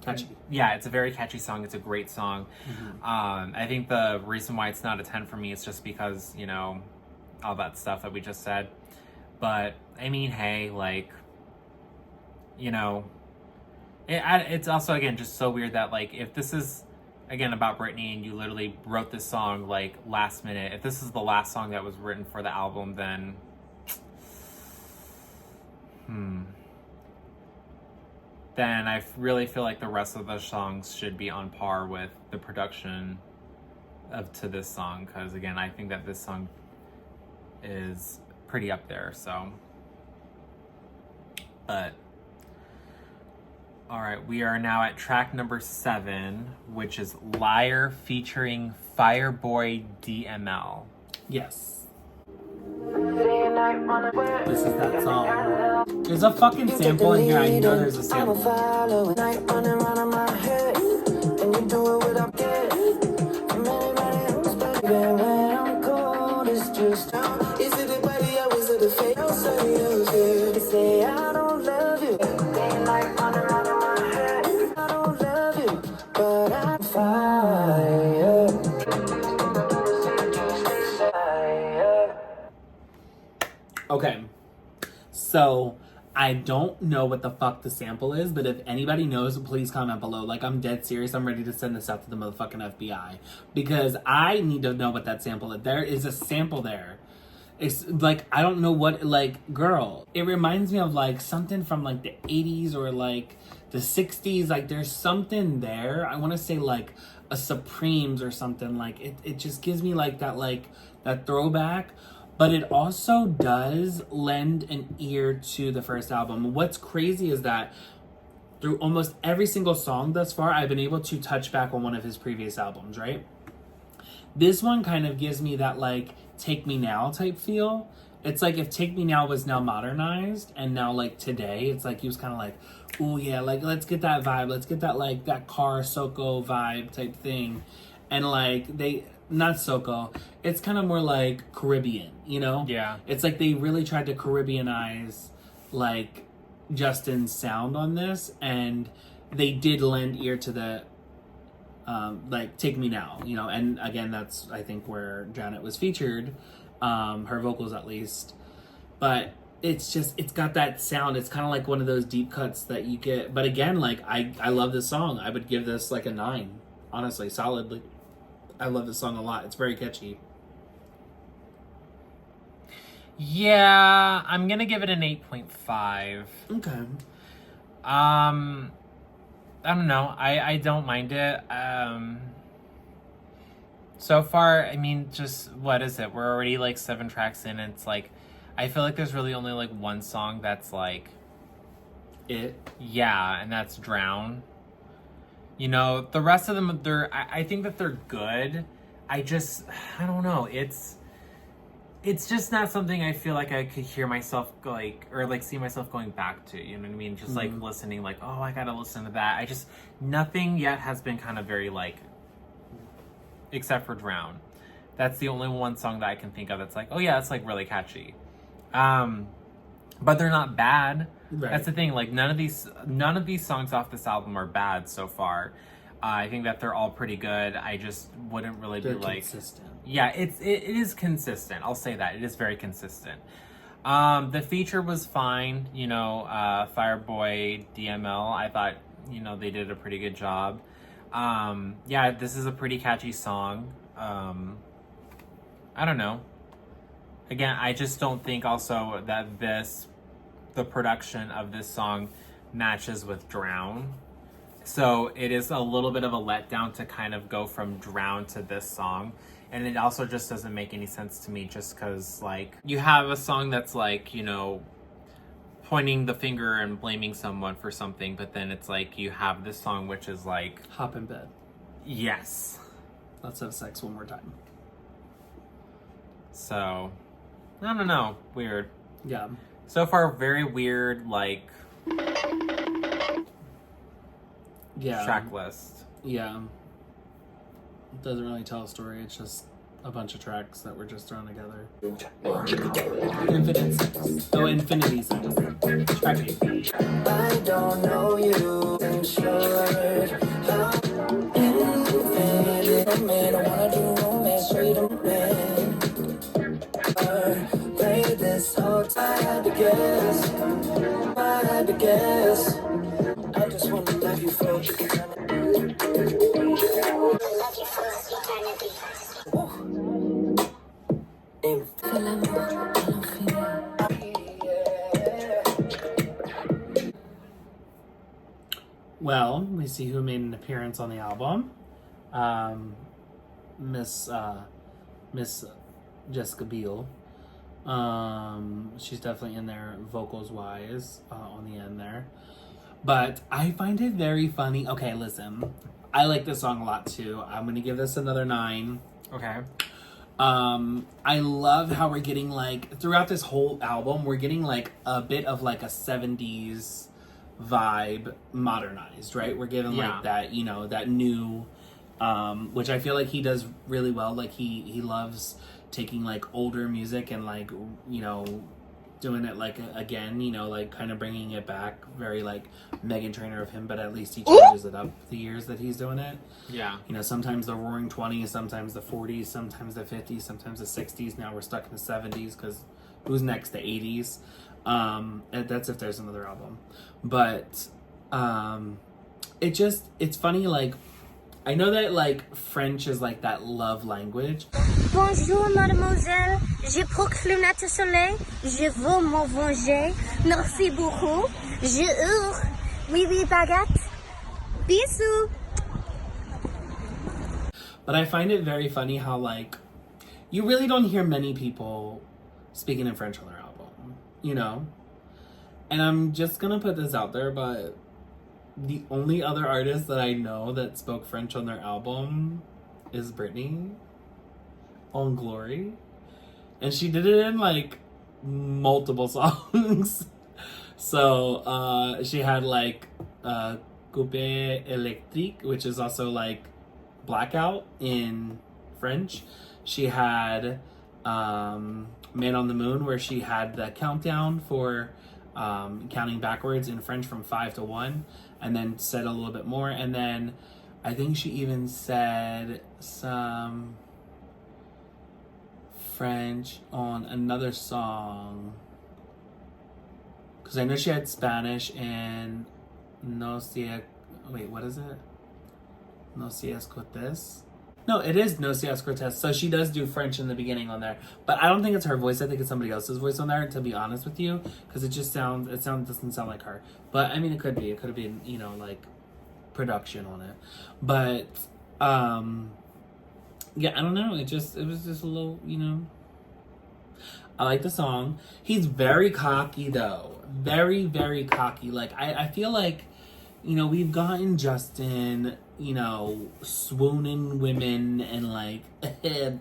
catchy. Yeah, it's a very catchy song. It's a great song. I think the reason why it's not a 10 for me is just because, you know, all that stuff that we just said. But, I mean, hey, like, you know, it's also, again, just so weird that, like, if this is, again, about Britney and you literally wrote this song, like, last minute, if this is the last song that was written for the album, then, then I really feel like the rest of the songs should be on par with the production to this song. Because, again, I think that this song is pretty up there, so. But, all right, we are now at track number 7, which is Liar featuring Fireboy DML. Yes. This is that song. There's a fucking sample in here. I know there's a sample. Okay. So, I don't know what the fuck the sample is, but if anybody knows, please comment below. Like, I'm dead serious. I'm ready to send this out to the motherfucking FBI. Because I need to know what that sample is. There is a sample there. It's like, I don't know what, like, girl. It reminds me of, like, something from, like, the 80s or, like, the 60s. Like, there's something there. I want to say, like, a Supremes or something. Like, it just gives me, like, that throwback. But it also does lend an ear to the first album. What's crazy is that through almost every single song thus far, I've been able to touch back on one of his previous albums, right? This one kind of gives me that, like, Take Me Now type feel. It's like if Take Me Now was now modernized and now, like, today, it's like he was kind of like, ooh, yeah, like, let's get that vibe. Let's get that, like, that car Soko vibe type thing. And, like, not Soko, it's kind of more like Caribbean, you know? Yeah. It's like they really tried to Caribbeanize, like, Justin's sound on this, and they did lend ear to the, like, Take Me Now, you know? And again, that's, I think, where Janet was featured, her vocals at least. But it's just, it's got that sound. It's kind of like one of those deep cuts that you get. But again, like, I love this song. I would give this, like, a 9, honestly, solidly. I love this song a lot. It's very catchy. Yeah, I'm gonna give it an 8.5. Okay. I don't know. I don't mind it. So far, I mean, just, what is it? We're already, like, 7 tracks in, and it's, like, I feel like there's really only, like, one song that's, like... It? Yeah, and that's Drown. You know, the rest of them, I think that they're good. I don't know. It's just not something I feel like I could hear myself, like, or, like, see myself going back to, you know what I mean? Just, like, listening, like, oh, I gotta listen to that. Nothing yet has been kind of very, like, except for Drown. That's the only one song that I can think of that's like, oh yeah, it's, like, really catchy. But they're not bad. Right. That's the thing. Like, none of these songs off this album are bad so far. I think that they're all pretty good. I just wouldn't really be like consistent. Yeah, it is consistent. I'll say that it is very consistent. The feature was fine. You know, Fireboy DML. I thought, you know, they did a pretty good job. Yeah, this is a pretty catchy song. I don't know. Again, I just don't think also that the production of this song matches with Drown. So it is a little bit of a letdown to kind of go from Drown to this song. And it also just doesn't make any sense to me just because, like, you have a song that's, like, you know, pointing the finger and blaming someone for something, but then it's like you have this song which is like... Hop in bed. Yes. Let's have sex one more time. So... I don't know. Weird. Yeah. So far, very weird, like... Yeah. Track list. Yeah. It doesn't really tell a story. It's just a bunch of tracks that were just thrown together. Infinite Sex. Oh, Infinity Sex. Track 8. I don't know you, I'm sure how infinite I made. I wanna do romance straight to man. Play this whole time, I had to guess. I just wanna love you for Well, we see who made an appearance on the album. Miss Jessica Biel. She's definitely in there vocals wise on the end there. But I find it very funny. Okay, listen. I like this song a lot too. I'm gonna give this another 9. Okay. I love how we're getting, like, throughout this whole album, we're getting, like, a bit of, like, a 70s vibe modernized, right? We're getting, like, that, you know, that new, which I feel like he does really well. Like, he loves taking, like, older music and, like, you know, doing it, like, again, you know, like, kind of bringing it back. Very, like, Meghan Trainor of him, but at least he changes it up the years that he's doing it. Yeah. You know, sometimes the roaring 20s, sometimes the 40s, sometimes the 50s, sometimes the 60s. Now we're stuck in the 70s because who's next to 80s. That's if there's another album. But it's funny, like, I know that like French is like that love language. Bonjour mademoiselle, je proclame notre soleil, je veux m'en venger, merci beaucoup, je hurle, oui oui baguette, bisous. But I find it very funny how like you really don't hear many people speaking in French on their album, you know? And I'm just gonna put this out there, but the only other artist that I know that spoke French on their album is Britney on Glory. And she did it in like multiple songs. So she had like Coupé Électrique, which is also like Blackout in French. She had Man on the Moon, where she had the countdown for counting backwards in French from 5 to 1, and then said a little bit more. And then I think she even said some French on another song, because I know she had Spanish in No Sé, wait, what is it? No Seas Cortés? No, it is No Seas Cortés. So she does do French in the beginning on there. But I don't think it's her voice. I think it's somebody else's voice on there, to be honest with you. Because it doesn't sound like her. But, I mean, it could be. It could have been, you know, like, production on it. But, yeah, I don't know. It was just a little, you know. I like the song. He's very cocky, though. Very, very cocky. Like, I feel like, you know, we've gotten Justin, you know, swooning women and like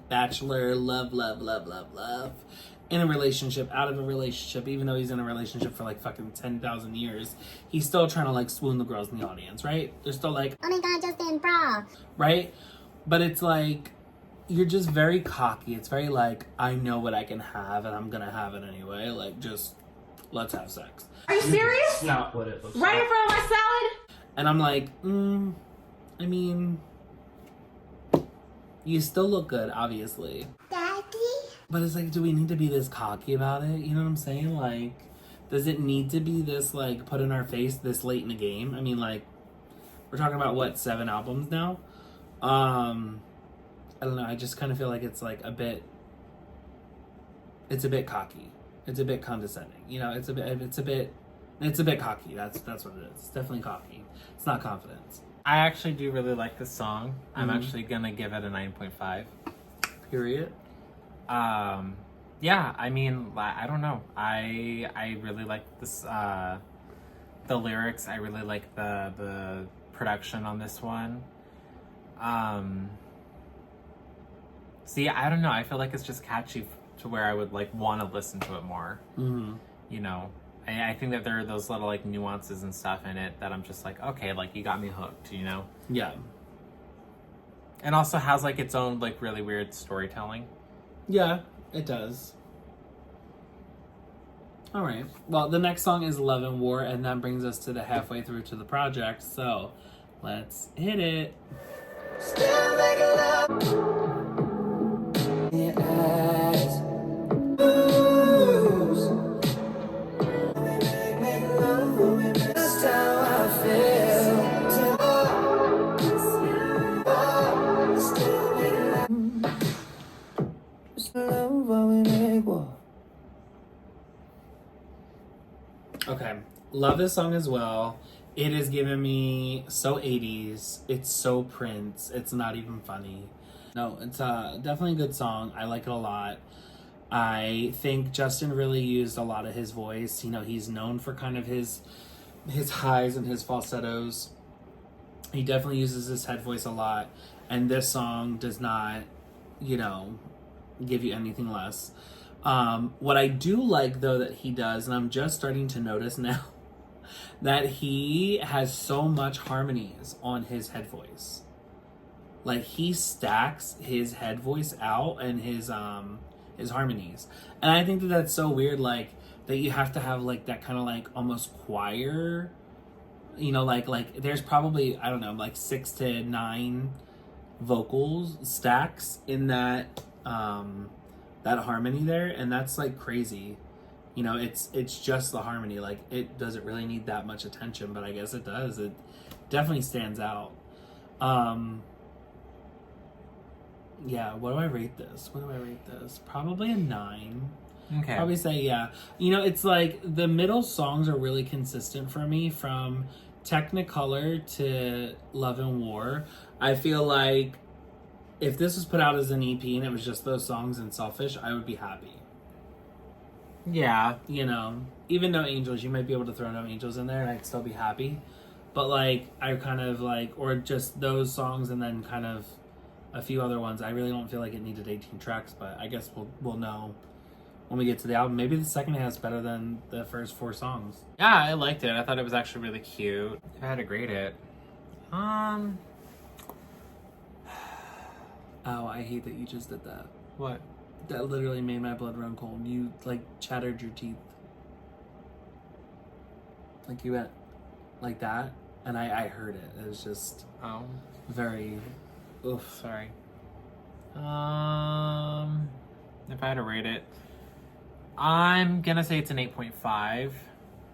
bachelor love in a relationship, out of a relationship, even though he's in a relationship for like fucking 10,000 years. He's still trying to like swoon the girls in the audience, right? They're still like, oh my god, Justin, bra. Right? But it's like, you're just very cocky. It's very like, I know what I can have and I'm gonna have it anyway. Like, just let's have sex. Are you serious? It's not what it looks Right like. in front of my salad? And I'm like, I mean, you still look good, obviously. Daddy? But it's like, do we need to be this cocky about it? You know what I'm saying? Like, does it need to be this, like, put in our face this late in the game? I mean, like, we're talking about, what, 7 albums now? I don't know. I just kind of feel like it's, like, it's a bit cocky. It's a bit condescending. You know, it's a bit cocky. That's what it is. It's definitely cocky. It's not confidence. I actually do really like this song. I'm actually gonna give it a 9.5. Period. Yeah, I mean, I don't know. I really like this, the lyrics. I really like the production on this one. See, I don't know. I feel like it's just catchy to where I would like want to listen to it more. Mm-hmm. You know, I think that there are those little like nuances and stuff in it that I'm just like, okay, like you got me hooked, you know? Yeah. And also has like its own like really weird storytelling. Yeah, it does. All right. Well, the next song is Love and War, and that brings us to the halfway through to the project. So let's hit it. Still making love in your eyes. Ooh. Make love when we miss. That's how I feel. Still making love. Still love when we make war. Okay. Love this song as well. It is giving me so 80s. It's so Prince. It's not even funny. No, it's definitely a good song. I like it a lot. I think Justin really used a lot of his voice. You know, he's known for kind of his highs and his falsettos. He definitely uses his head voice a lot. And this song does not, you know, give you anything less. What I do like, though, that he does, and I'm just starting to notice now, that he has so much harmonies on his head voice. Like, he stacks his head voice out and his harmonies. And I think that that's so weird, like, that you have to have, like, that kind of, like, almost choir, you know, like, there's probably, I don't know, like, 6 to 9 vocals stacks in that, that harmony there, and that's like crazy. You know, it's just the harmony. Like, it doesn't really need that much attention, but I guess it does. It definitely stands out. Yeah, what do I rate this? Probably a 9. Okay. Probably say, yeah. You know, it's like the middle songs are really consistent for me, from Technicolor to Love and War. I feel like if this was put out as an EP and it was just those songs and Selfish, I would be happy. Yeah. You know, even No Angels, you might be able to throw No Angels in there and I'd still be happy. But like, I kind of like, or just those songs and then kind of a few other ones. I really don't feel like it needed 18 tracks, but I guess we'll know when we get to the album. Maybe the second half is better than the first 4 songs. Yeah, I liked it. I thought it was actually really cute. If I had to grade it, oh, I hate that you just did that. What? That literally made my blood run cold. You like chattered your teeth. Like you went like that, and I heard it. It was just very oof. Sorry. If I had to rate it, I'm gonna say it's an 8.5.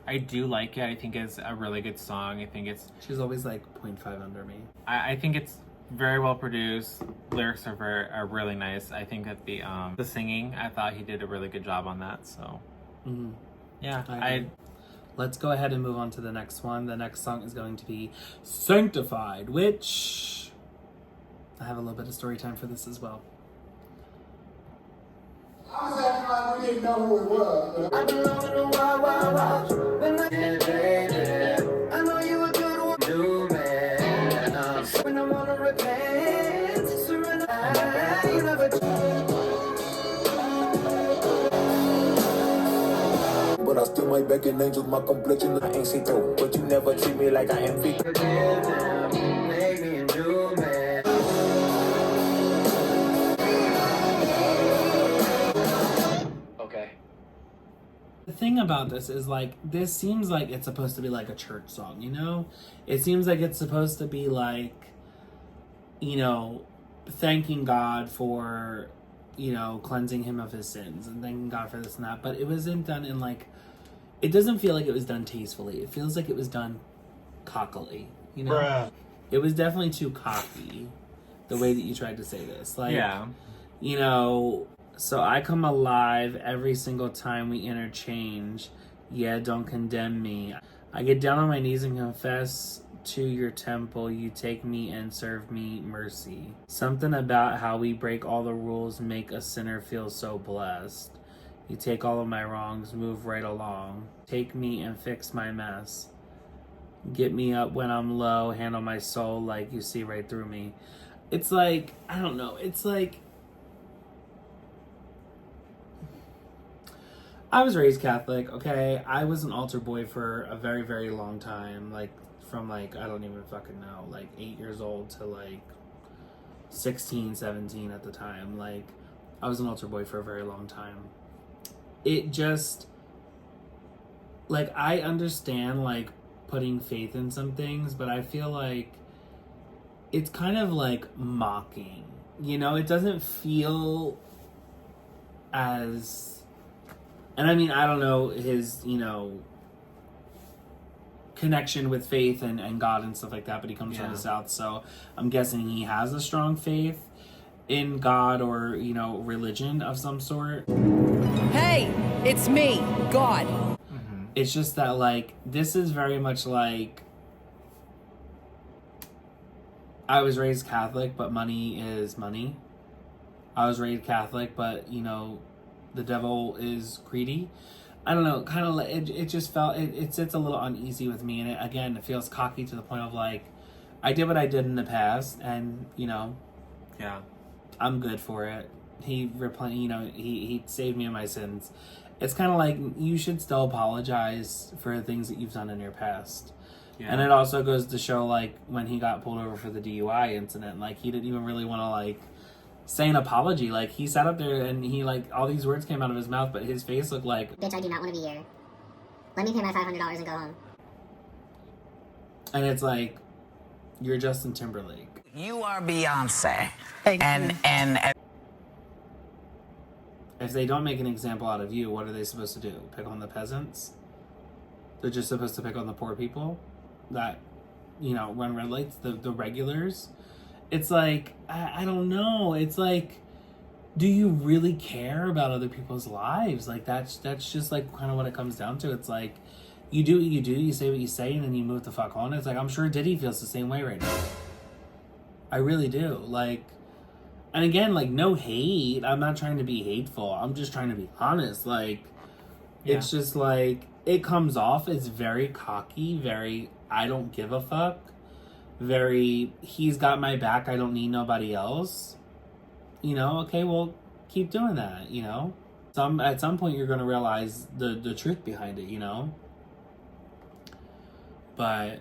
I do like it. I think it's a really good song. I think it's... She's always like 0.5 under me. I think it's very well produced. Lyrics are really nice. I think that the singing, I thought he did a really good job on that. So, yeah, Let's go ahead and move on to the next one. The next song is going to be Sanctified, which I have a little bit of story time for this as well. I was acting like we didn't know who it was. I belong in the wild, wild, wild. I know you a good one. New man. When I wanna repent, surrender. You never. But I still might beckon angels, my complexion. I ain't see through, but you never treat me like I am weak. Make me a new man. Okay. The thing about this is, like, this seems like it's supposed to be like a church song, you know? It seems like it's supposed to be like, you know, thanking God for, you know, cleansing him of his sins and thanking God for this and that. But it wasn't done in like, it doesn't feel like it was done tastefully. It feels like it was done cockily, you know? Bruh. It was definitely too cocky, the way that you tried to say this. Like, Yeah. you know, so I come alive every single time we interchange. Yeah, don't condemn me. I get down on my knees and confess to your temple. You take me and serve me mercy. Something about how we break all the rules make a sinner feel so blessed. You take all of my wrongs, move right along. Take me and fix my mess. Get me up when I'm low, handle my soul like you see right through me. It's like, I don't know, it's like, I was raised Catholic, okay? I was an altar boy for a very, very long time. Like, from like, I don't even fucking know, like 8 years old to like 16, 17 at the time. Like, I was an altar boy for a very long time. It just, like, I understand, like, putting faith in some things, but I feel like it's kind of like mocking, you know? It doesn't feel as, and I mean, I don't know his, you know, connection with faith and God and stuff like that, but he comes from the South, so I'm guessing he has a strong faith in God or, you know, religion of some sort. Hey, it's me, God. It's just that, like, this is very much like, I was raised Catholic, but money is money. I was raised Catholic, but, you know, the devil is greedy. I don't know, kind of like, it just felt, it sits a little uneasy with me, and it feels cocky to the point of, like, I did what I did in the past, and, you know, I'm good for it. He saved me of my sins. It's kind of like, you should still apologize for the things that you've done in your past. Yeah. And it also goes to show, like, when he got pulled over for the DUI incident, like, he didn't even really want to, like, say an apology. Like, he sat up there and he, like, all these words came out of his mouth, but his face looked like, bitch, I do not want to be here. Let me pay my $500 and go home. And it's like, you're Justin Timberlake. You are Beyonce. If they don't make an example out of you, what are they supposed to do? Pick on the peasants? They're just supposed to pick on the poor people that, you know, run red lights, the regulars. It's like, I don't know. It's like, do you really care about other people's lives? Like, that's just like kind of what it comes down to. It's like, you do what you do, you say what you say, and then you move the fuck on. It's like, I'm sure Diddy feels the same way right now. I really do. Like, and again, like, no hate. I'm not trying to be hateful. I'm just trying to be honest. Like, it's just like, it comes off as very cocky, very, I don't give a fuck. Very, he's got my back, I don't need nobody else. You know, okay, well, keep doing that, you know? At some point, you're going to realize the truth behind it, you know? But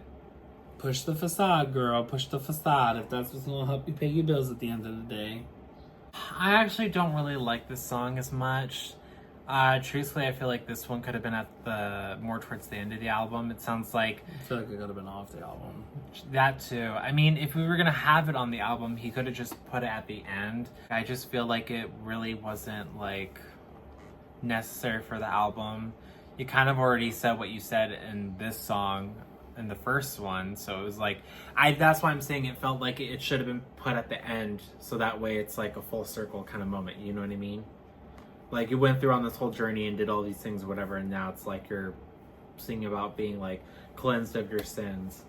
push the facade, girl. Push the facade if that's what's going to help you pay your bills at the end of the day. I actually don't really like this song as much. Truthfully, I feel like this one could have been at the more towards the end of the album. It sounds like... I feel like it could have been off the album. That too. I mean, if we were going to have it on the album, he could have just put it at the end. I just feel like it really wasn't, like, necessary for the album. You kind of already said what you said in this song, in the first one, so it was like... that's why I'm saying it felt like it should have been put at the end, so that way it's like a full circle kind of moment, you know what I mean? Like, you went through on this whole journey and did all these things or whatever, and now it's like you're singing about being, like, cleansed of your sins.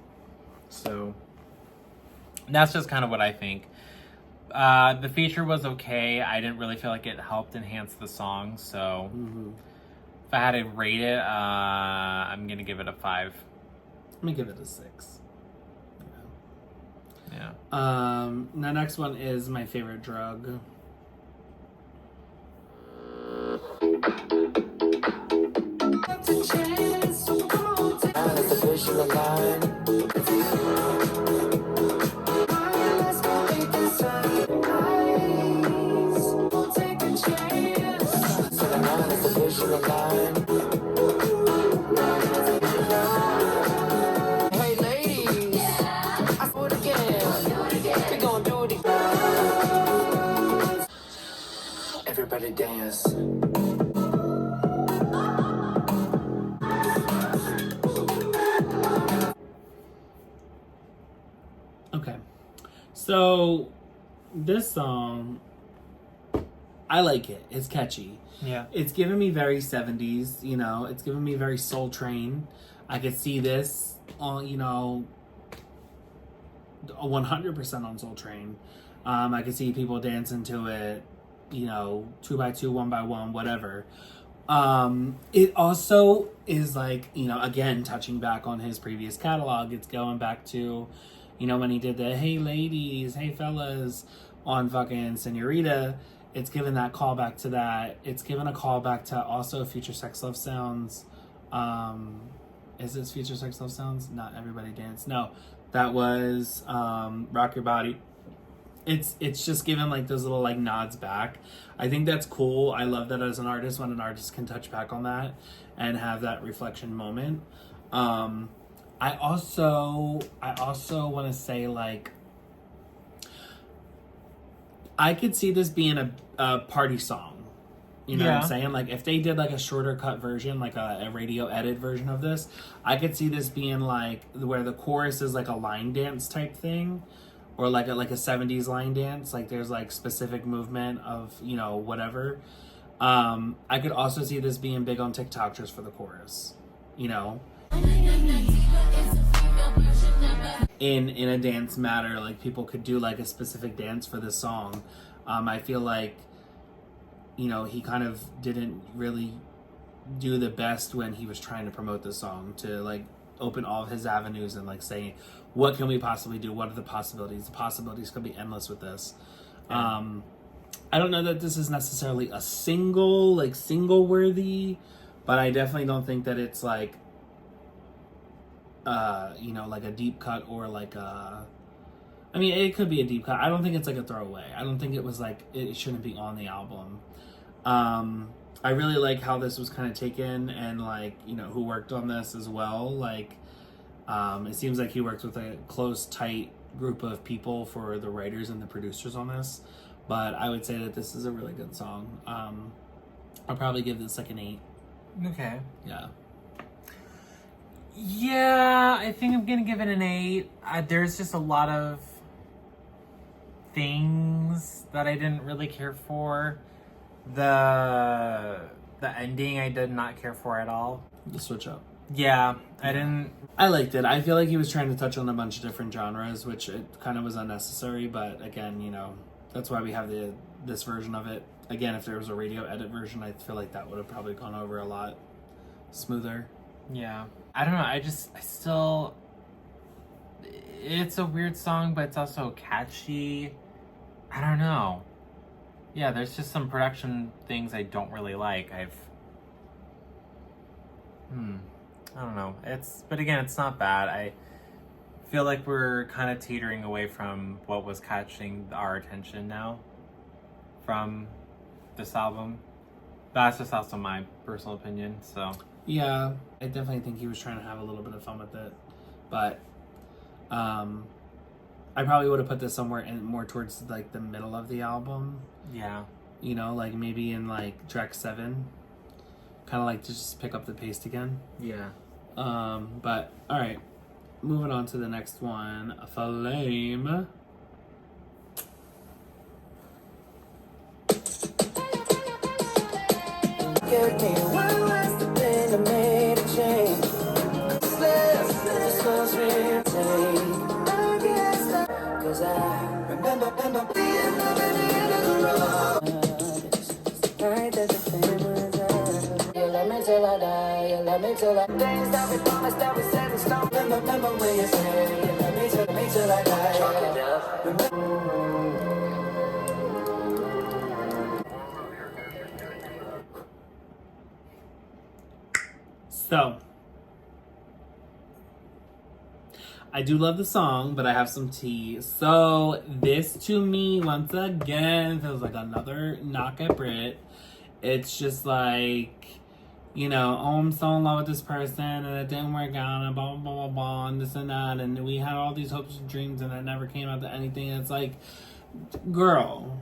So, that's just kind of what I think. The feature was okay. I didn't really feel like it helped enhance the song, so... If I had to rate it, I'm going to give it a 5. I'm going to give it a 6. Yeah. The next one is my favorite drug. Hey ladies, I do it again. We gon' do it again. Everybody dance. Okay, so this song, I like it. It's catchy. Yeah. It's giving me very 70s, you know. It's giving me very Soul Train. I could see this on, you know, 100% on Soul Train. I could see people dancing to it, you know, 2x2, 1x1, whatever. It also is like, you know, again, touching back on his previous catalog. It's going back to, you know, when he did the hey ladies, hey fellas on fucking Senorita. It's given that callback to that. It's given a callback to also Future Sex Love Sounds. Is this Future Sex Love Sounds? Not Everybody Dance. No, that was Rock Your Body. It's just given like those little like nods back. I think that's cool. I love that as an artist, when an artist can touch back on that and have that reflection moment. I also want to say, like, I could see this being a party song. You know what I'm saying? Like, if they did like a shorter cut version, like a radio edit version of this, I could see this being like where the chorus is like a line dance type thing, or like a 70s line dance. Like there's like specific movement of, you know, whatever. I could also see this being big on TikTok just for the chorus, you know. In a dance matter, like people could do like a specific dance for this song. I feel like, you know, he kind of didn't really do the best when he was trying to promote the song, to like open all of his avenues and like say, what can we possibly do? What are the possibilities? The possibilities could be endless with this. I don't know that this is necessarily a single worthy, but I definitely don't think that it's like, you know, like a deep cut or like a, I mean, it could be a deep cut. I don't think it's like a throwaway. I don't think it was like, it shouldn't be on the album. I really like how this was kind of taken, and like, you know, who worked on this as well. Like, it seems like he worked with a close, tight group of people for the writers and the producers on this. But I would say that this is a really good song. I'll probably give this like an 8. Okay. Yeah. Yeah, I think I'm gonna give it an 8. There's just a lot of things that I didn't really care for. The ending I did not care for at all. The switch up. Yeah, I didn't. I liked it. I feel like he was trying to touch on a bunch of different genres, which it kind of was unnecessary. But again, you know, that's why we have this version of it. Again, if there was a radio edit version, I feel like that would have probably gone over a lot smoother. Yeah. I don't know. I still. It's a weird song, but it's also catchy. I don't know. Yeah, there's just some production things I don't really like. I don't know. But again, it's not bad. I feel like we're kind of teetering away from what was catching our attention now from this album. That's just also my personal opinion, so. Yeah, I definitely think he was trying to have a little bit of fun with it. But I probably would have put this somewhere more towards like the middle of the album. Yeah. You know, like maybe in like track 7. Kind of like to just pick up the pace again. Yeah. But all right, moving on to the next one, Flame. Give me one last thing that made a change. This was real take. I guess that, 'cause I remember being the end of the road. It's the night that the flame was out. You love me till I die, you love me till I things that we promised that we set in stone. Remember when you say you love me till I die. Remember. So, I do love the song, but I have some tea. So, this to me, once again, feels like another knock at Brit. It's just like, you know, oh, I'm so in love with this person, and it didn't work out, and blah, blah, blah, blah, blah, and this and that, and we had all these hopes and dreams, and it never came out to anything. And it's like, girl,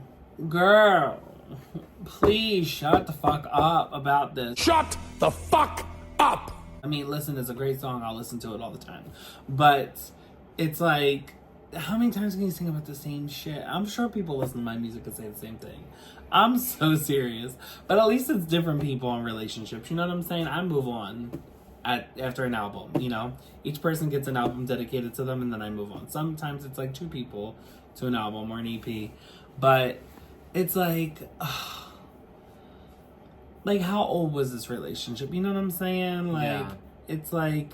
please shut the fuck up about this. Shut the fuck up! I mean, listen, it's a great song. I'll listen to it all the time. But it's like, how many times can you sing about the same shit? I'm sure people listen to my music and say the same thing. I'm so serious. But at least it's different people in relationships. You know what I'm saying? I move on after an album, you know? Each person gets an album dedicated to them, and then I move on. Sometimes it's like 2 people to an album or an EP. But it's like... like, how old was this relationship? You know what I'm saying? Like, yeah. It's like,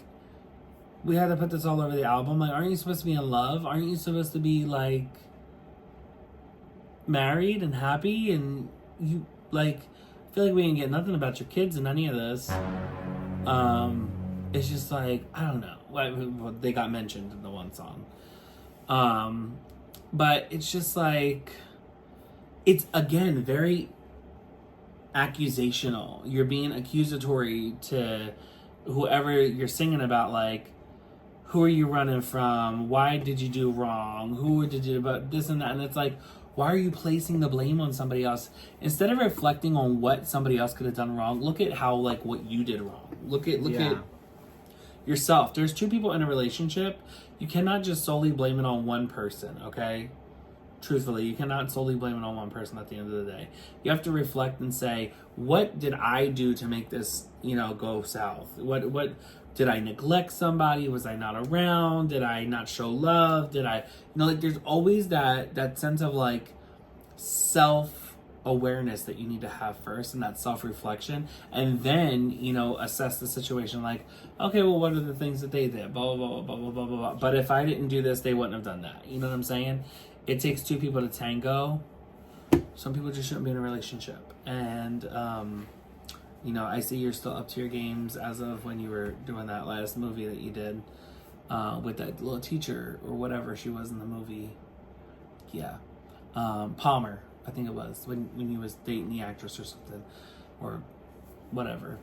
we had to put this all over the album. Like, aren't you supposed to be in love? Aren't you supposed to be, like, married and happy? And you, like, I feel like we didn't get nothing about your kids in any of this. It's just like, I don't know. Well, they got mentioned in the one song. But it's just like, it's, again, very... accusational. You're being accusatory to whoever you're singing about, like, who are you running from? Why did you do wrong? Who did you about this and that? And it's like, why are you placing the blame on somebody else? Instead of reflecting on what somebody else could have done wrong, look at how, like, what you did wrong. Look at yourself. There's 2 people in a relationship. You cannot just solely blame it on one person, okay? Truthfully, you cannot solely blame it on one person at the end of the day. You have to reflect and say, what did I do to make this, you know, go south? What did I neglect somebody? Was I not around? Did I not show love? Did I, you know, like, there's always that sense of, like, self-awareness that you need to have first, and that self-reflection, and then, you know, assess the situation like, okay, well, what are the things that they did? Blah, blah, blah, blah, blah, blah, blah, blah. But if I didn't do this, they wouldn't have done that. You know what I'm saying? It takes 2 people to tango. Some people just shouldn't be in a relationship. And, you know, I see you're still up to your games as of when you were doing that last movie that you did with that little teacher or whatever she was in the movie. Yeah. Palmer, I think it was, when he was dating the actress or something. Or whatever.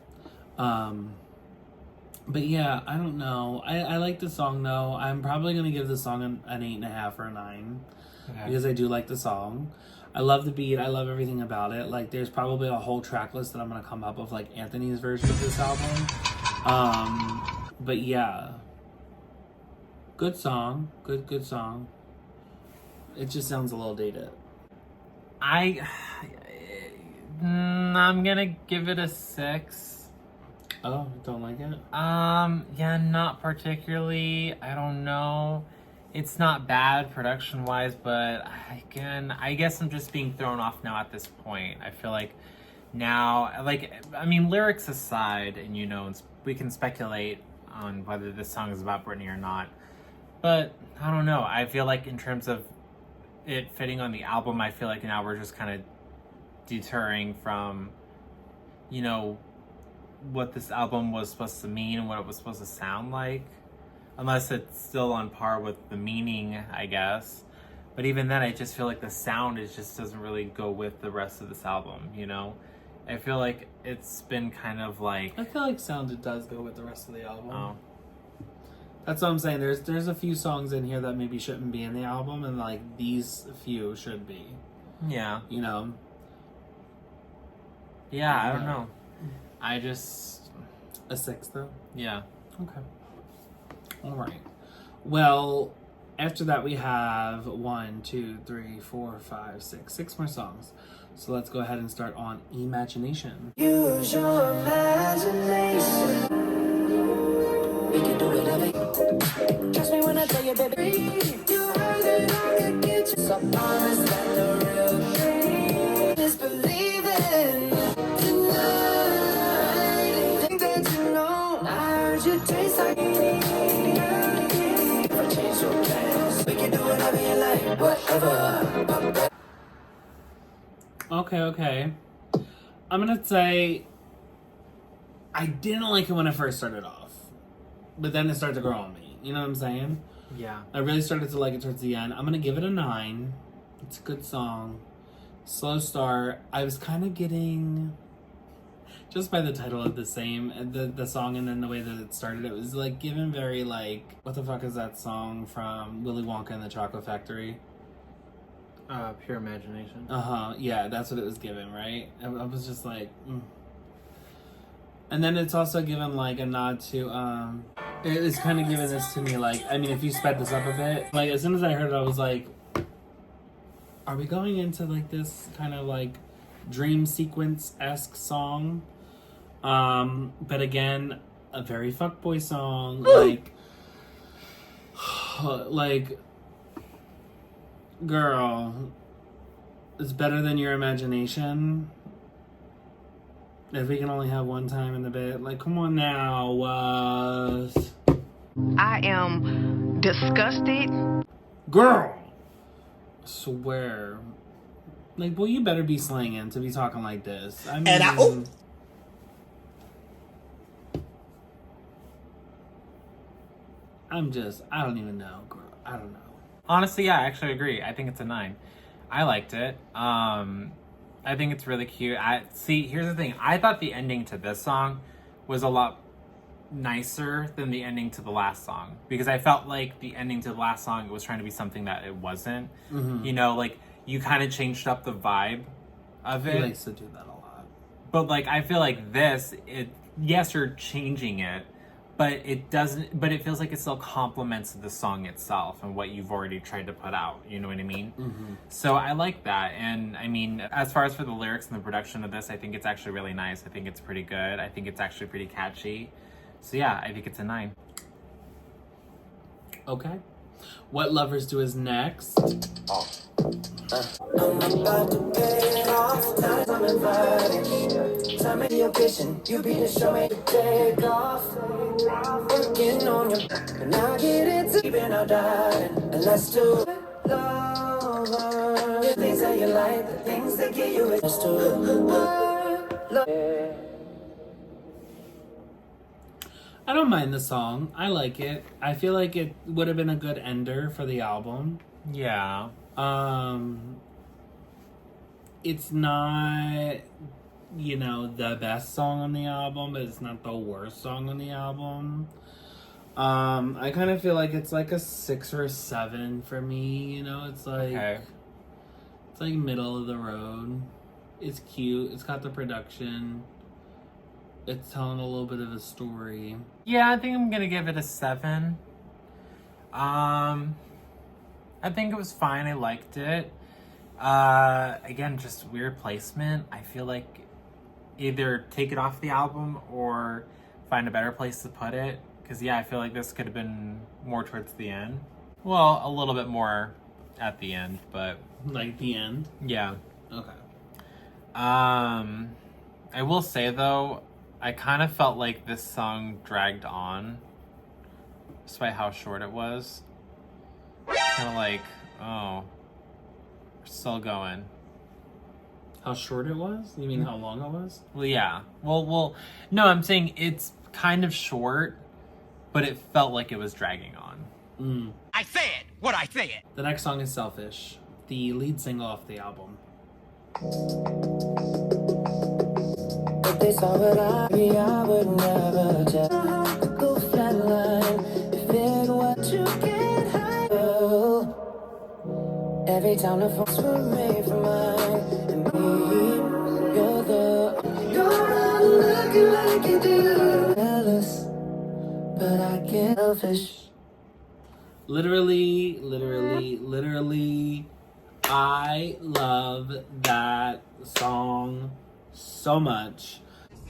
But yeah, I don't know. I like the song, though. I'm probably going to give the song an 8.5 or a 9. Okay. Because I do like the song. I love the beat. I love everything about it. Like, there's probably a whole track list that I'm gonna come up with, like Anthony's version of this album. But yeah, good song. Good song. It just sounds a little dated. I'm gonna give it a 6. Oh, don't like it? Yeah, not particularly. I don't know. It's not bad production-wise, but again, I guess I'm just being thrown off now at this point. I feel like now, like, I mean, lyrics aside, and you know, we can speculate on whether this song is about Britney or not, but I don't know. I feel like in terms of it fitting on the album, I feel like now we're just kind of deterring from, you know, what this album was supposed to mean and what it was supposed to sound like. Unless it's still on par with the meaning, I guess. But even then, I just feel like the sound just doesn't really go with the rest of this album, you know? I feel like it's been kind of like... I feel like sound it does go with the rest of the album. Oh. That's what I'm saying. There's a few songs in here that maybe shouldn't be in the album, and like these few should be. Yeah. You know? Yeah, I don't know. I just... A 6, though? Yeah. Okay. All right. Well, after that we have 1, 2, 3, 4, 5, 6. 6 more songs. So let's go ahead and start on Imagination. Use your imagination. We can do whatever. Trust me when I tell you, baby. You heard that I could get you. So honest that the real thing is believing tonight. Think that you know. I heard you taste like change your plans. We can do whatever you like, whatever. Okay. I'm gonna say I didn't like it when it first started off, but then it started to grow on me. You know what I'm saying? Yeah. I really started to like it towards the end. I'm gonna give it a 9. It's a good song. Slow start. I was kind of getting, just by the title of the song and then the way that it started, it was like given very like, what the fuck is that song from Willy Wonka and the Chocolate Factory? Pure Imagination. Yeah, that's what it was given, right? I was just like, And then it's also given like a nod to, it was kind of giving this to me like, I mean, if you sped this up a bit, like as soon as I heard it, I was like, are we going into like this kind of like dream sequence-esque song? But again, a very fuckboy song, like, girl, it's better than your imagination. If we can only have one time in the bed, like, come on now. I am disgusted. Girl, I swear. Like, boy, you better be slanging to be talking like this. I mean, I don't even know, girl. I don't know. Honestly, yeah, I actually agree. I think it's a 9. I liked it. I think it's really cute. Here's the thing. I thought the ending to this song was a lot nicer than the ending to the last song, because I felt like the ending to the last song was trying to be something that it wasn't. Mm-hmm. You know, like you kind of changed up the vibe of it. He likes to do that a lot. But like I feel like this, yes, you're changing it, but it doesn't. But it feels like it still complements the song itself and what you've already tried to put out. You know what I mean? Mm-hmm. So I like that. And I mean, as far as for the lyrics and the production of this, I think it's actually really nice. I think it's pretty good. I think it's actually pretty catchy. So yeah, I think it's a 9. Okay. What Lovers Do is next. I'm about to pay it off. Now I'm invited. Tell me your vision. You be the show me to take off. Working on your and I get it. Keeping our diet. And let's do it. Love. The things that you like. The things that get you it. Let's do it. I don't mind the song. I like it. I feel like it would have been a good ender for the album. Yeah. It's not, you know, the best song on the album, but it's not the worst song on the album. I kind of feel like it's like a 6 or a 7 for me, you know? It's like, it's It's like middle of the road. It's cute. It's got the production. It's telling a little bit of a story. Yeah, I think I'm gonna give it a 7. I think it was fine. I liked it. Again, just weird placement. I feel like either take it off the album or find a better place to put it. Because, yeah, I feel like this could have been more towards the end. Well, a little bit more at the end, but... Like the end? Yeah. Okay. I will say, though, I kind of felt like this song dragged on, despite how short it was. Kind of like, oh, we're still going. How short it was? You mean how long it was? Well, yeah. Well, no, I'm saying it's kind of short, but it felt like it was dragging on. I said what I said. The next song is Selfish, the lead single off the album. If they saw what I would never just go flatline. If it what you can't hide. Every time the folks were made for mine, and me, you're out looking like you do. Jealous, but I get selfish. Literally, I love that song so much.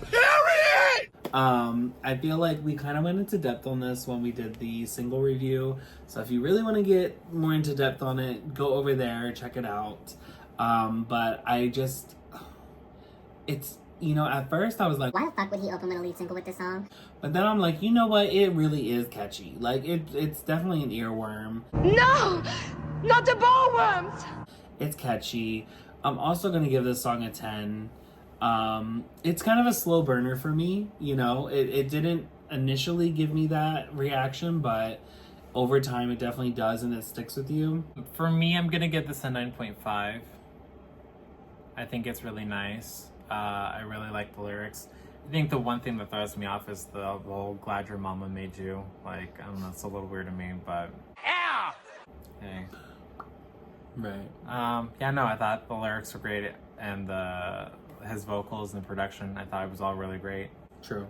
Period! I feel like we kind of went into depth on this when we did the single review. So if you really want to get more into depth on it, go over there, check it out. But I just, it's, you know, at first I was like, why the fuck would he open with a lead single with this song? But then I'm like, you know what? It really is catchy. Like, it's definitely an earworm. No! Not the ballworms! It's catchy. I'm also going to give this song a 10. It's kind of a slow burner for me, you know? It didn't initially give me that reaction, but over time it definitely does, and it sticks with you. For me, I'm going to give this a 9.5. I think it's really nice. I really like the lyrics. I think the one thing that throws me off is the whole glad your mama made you. Like, I don't know, it's a little weird to me, but... Yeah! Hey. Right. Yeah, no, I thought the lyrics were great, and his vocals and production, I thought it was all really great. True.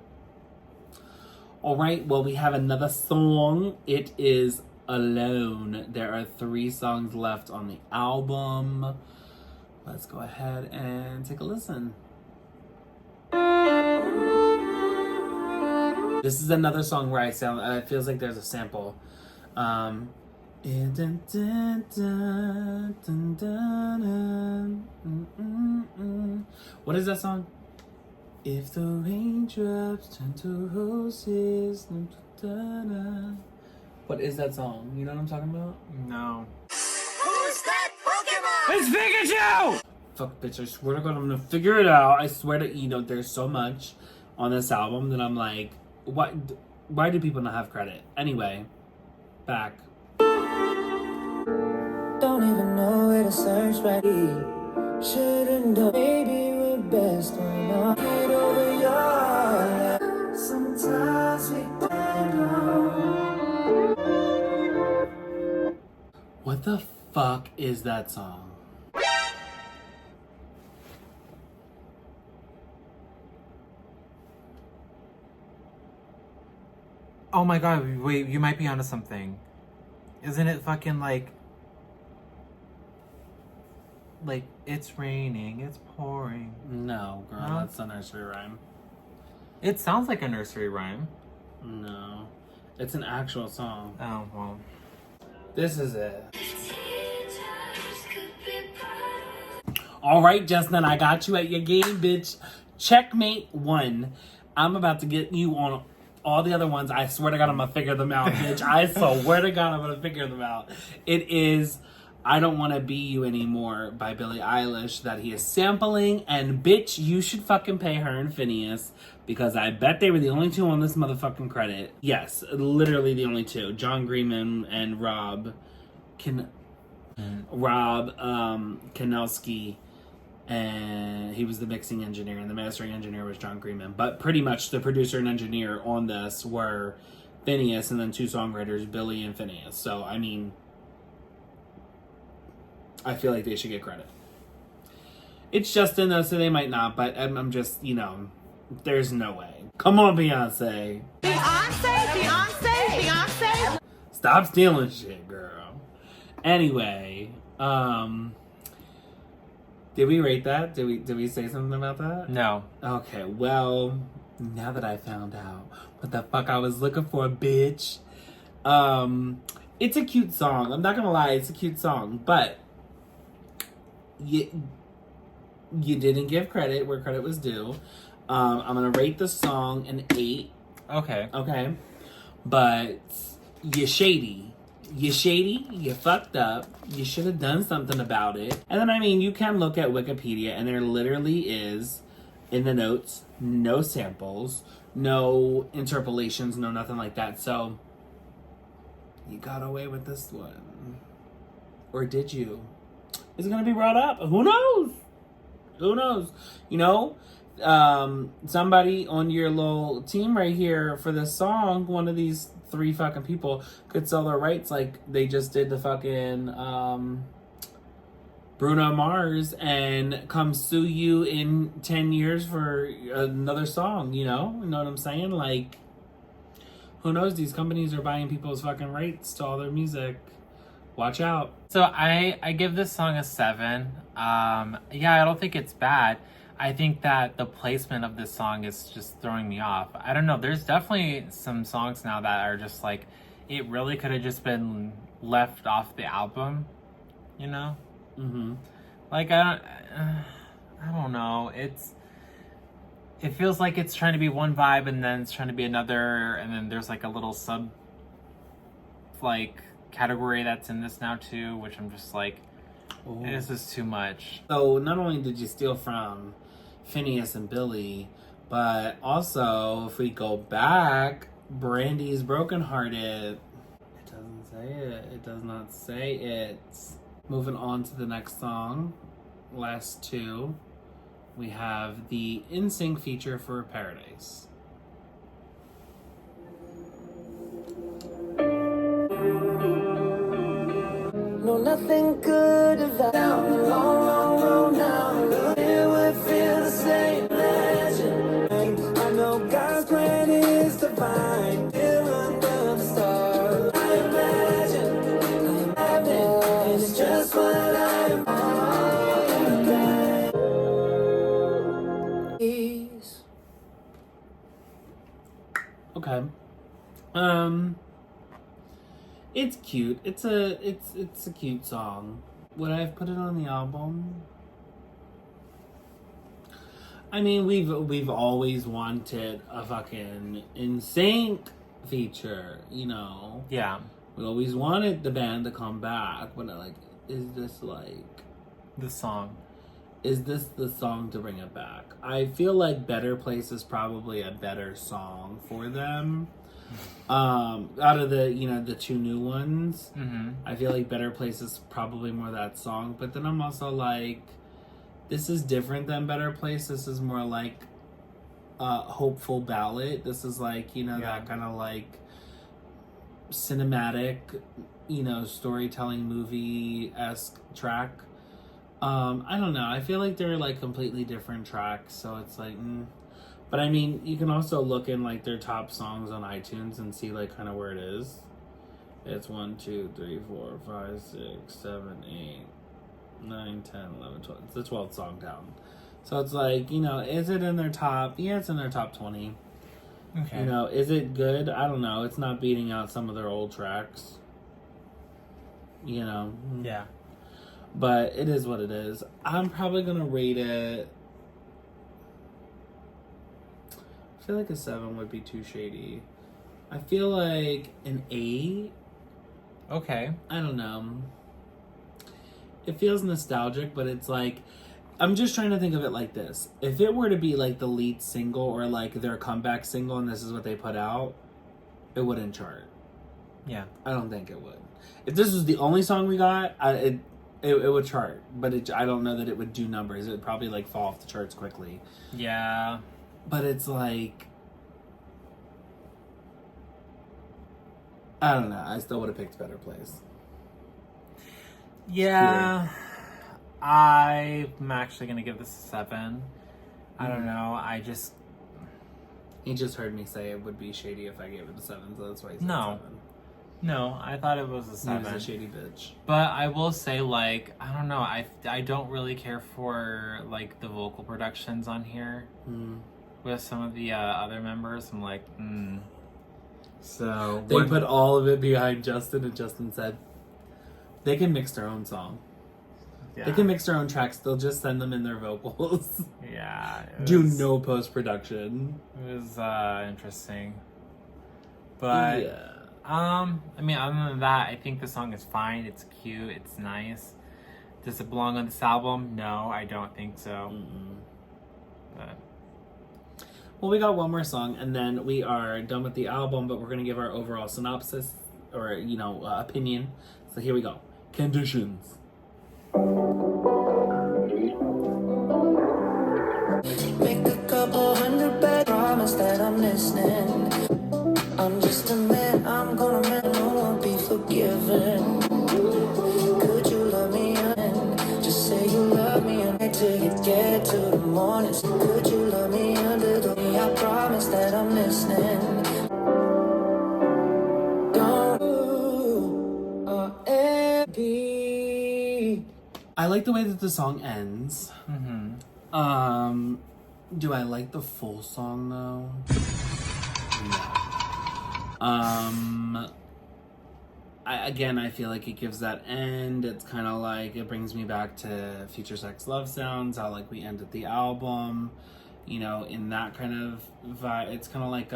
All right, well, we have another song. It is Alone. There are 3 songs left on the album. Let's go ahead and take a listen. This is another song where I sound, it feels like there's a sample. What is that song? If the raindrops turn to roses. What is that song? You know what I'm talking about? No. Who's that Pokemon? It's Pikachu! Fuck, bitch, I swear to God, I'm gonna figure it out. I swear to, you know, there's so much on this album that I'm like, why do people not have credit? Anyway, back. Don't even know where to search right here. Shouldn't know. Maybe we're best when I get over your. Sometimes we What the fuck is that song? Oh my god, wait, you might be onto something. Isn't it fucking like, it's raining, it's pouring? No, girl, No? that's a nursery rhyme. It sounds like a nursery rhyme. No, it's an actual song. Oh, well. This is it. All right, Justin, I got you at your game, bitch. Checkmate 1. I'm about to get you on all the other ones. I swear to God, I'm gonna figure them out, bitch. I swear to God, I'm gonna figure them out. It is I Don't Want to Be You Anymore by Billie Eilish that he is sampling. And bitch, you should fucking pay her and Phineas, because I bet they were the only 2 on this motherfucking credit. Yes, literally the only 2. John Greenman and Rob Kanelski. And he was the mixing engineer, and the mastering engineer was John Greenman. But pretty much the producer and engineer on this were Phineas, and then 2 songwriters, Billy and Phineas. So, I mean, I feel like they should get credit. It's Justin though, so they might not, but I'm just, you know, there's no way. Come on, Beyonce. Beyonce. Stop stealing shit, girl. Anyway, did we rate that? Did we say something about that? No. Okay, well, now that I found out what the fuck I was looking for, bitch. It's a cute song. I'm not gonna lie, it's a cute song, but you didn't give credit where credit was due. I'm gonna rate the song an 8. Okay. Okay. But you're shady. You're shady, you fucked up, you should have done something about it. And then, I mean, you can look at Wikipedia, and there literally is, in the notes, no samples, no interpolations, no nothing like that. So, you got away with this one. Or did you? Is it going to be brought up? Who knows? Who knows? You know, somebody on your little team right here for this song, one of these 3 fucking people could sell their rights like they just did the fucking Bruno Mars and come sue you in 10 years for another song, you know? You know what I'm saying? Like, who knows? These companies are buying people's fucking rights to all their music. Watch out. So I give this song a 7. Yeah, I don't think it's bad. I think that the placement of this song is just throwing me off. I don't know. There's definitely some songs now that are just like, it really could have just been left off the album, you know? Mm-hmm. Like, I don't know. It feels like it's trying to be one vibe and then it's trying to be another, and then there's like a little sub, like, category that's in this now too, which I'm just like, this is too much. So not only did you steal from Phineas and Billy, but also if we go back, Brandy's Brokenhearted. It doesn't say it. It does not say it. Moving on to the next song, last 2, we have the NSYNC feature for Paradise. No, nothing good about down the long, long road now. Look, it would feel the same legend. I know God's plan is divine. Here under the stars, I imagine, and it's just what I'm on. Okay. It's cute. It's a cute song. Would I have put it on the album? I mean, we've always wanted a fucking NSYNC feature, you know. Yeah. We always wanted the band to come back, but like, is this like the song? Is this the song to bring it back? I feel like Better Place is probably a better song for them. Out of the, you know, the 2 new ones, I feel like Better Place is probably more that song. But then I'm also like, this is different than Better Place. This is more like hopeful ballad. This is like, you know, that kind of like cinematic, you know, storytelling movie-esque track. I don't know. I feel like they're like completely different tracks. So it's like, But I mean, you can also look in like their top songs on iTunes and see like kind of where it is. It's 1, 2, 3, 4, 5, 6, 7, 8, 9, 10, 11, 12. It's the 12th song down. So it's like, you know, is it in their top? Yeah, it's in their top 20. Okay. You know, is it good? I don't know. It's not beating out some of their old tracks. You know? Yeah. But it is what it is. I'm probably going to rate it. I feel like a 7 would be too shady. I feel like an 8. Okay. I don't know. It feels nostalgic, but it's like, I'm just trying to think of it like this. If it were to be like the lead single or like their comeback single and this is what they put out, it wouldn't chart. Yeah. I don't think it would. If this was the only song we got, it would chart. But I don't know that it would do numbers. It would probably like fall off the charts quickly. Yeah. But it's like, I don't know. I still would have picked Better Place. Yeah. I'm actually gonna give this a 7. I don't know. He just heard me say it would be shady if I gave it a 7, so that's why he said No. 7. No, I thought it was a 7. He was a shady bitch. But I will say, like, I don't know. I don't really care for, like, the vocal productions on here. With some of the other members. I'm like, So... They put all of it behind Justin, and Justin said, they can mix their own song. Yeah. They can mix their own tracks. They'll just send them in their vocals. Yeah. Do no post-production. It was interesting. But... Yeah. I mean, other than that, I think the song is fine. It's cute. It's nice. Does it belong on this album? No, I don't think so. But. Well, we got one more song, and then we are done with the album, but we're going to give our overall synopsis, or, opinion. So here we go. Conditions. Make a couple hundred bad promise that I'm listening. I'm just a man, I'm gonna man, no one be forgiven. Could you love me and just say you love me until you get to the morning? Could you love me under the way? I promise that I'm listening. I like the way that the song ends. Do I like the full song though? No. I feel like it gives that end. It's kind of like, it brings me back to Future Sex Love Sounds, how like we ended the album, in that kind of vibe. It's kind of like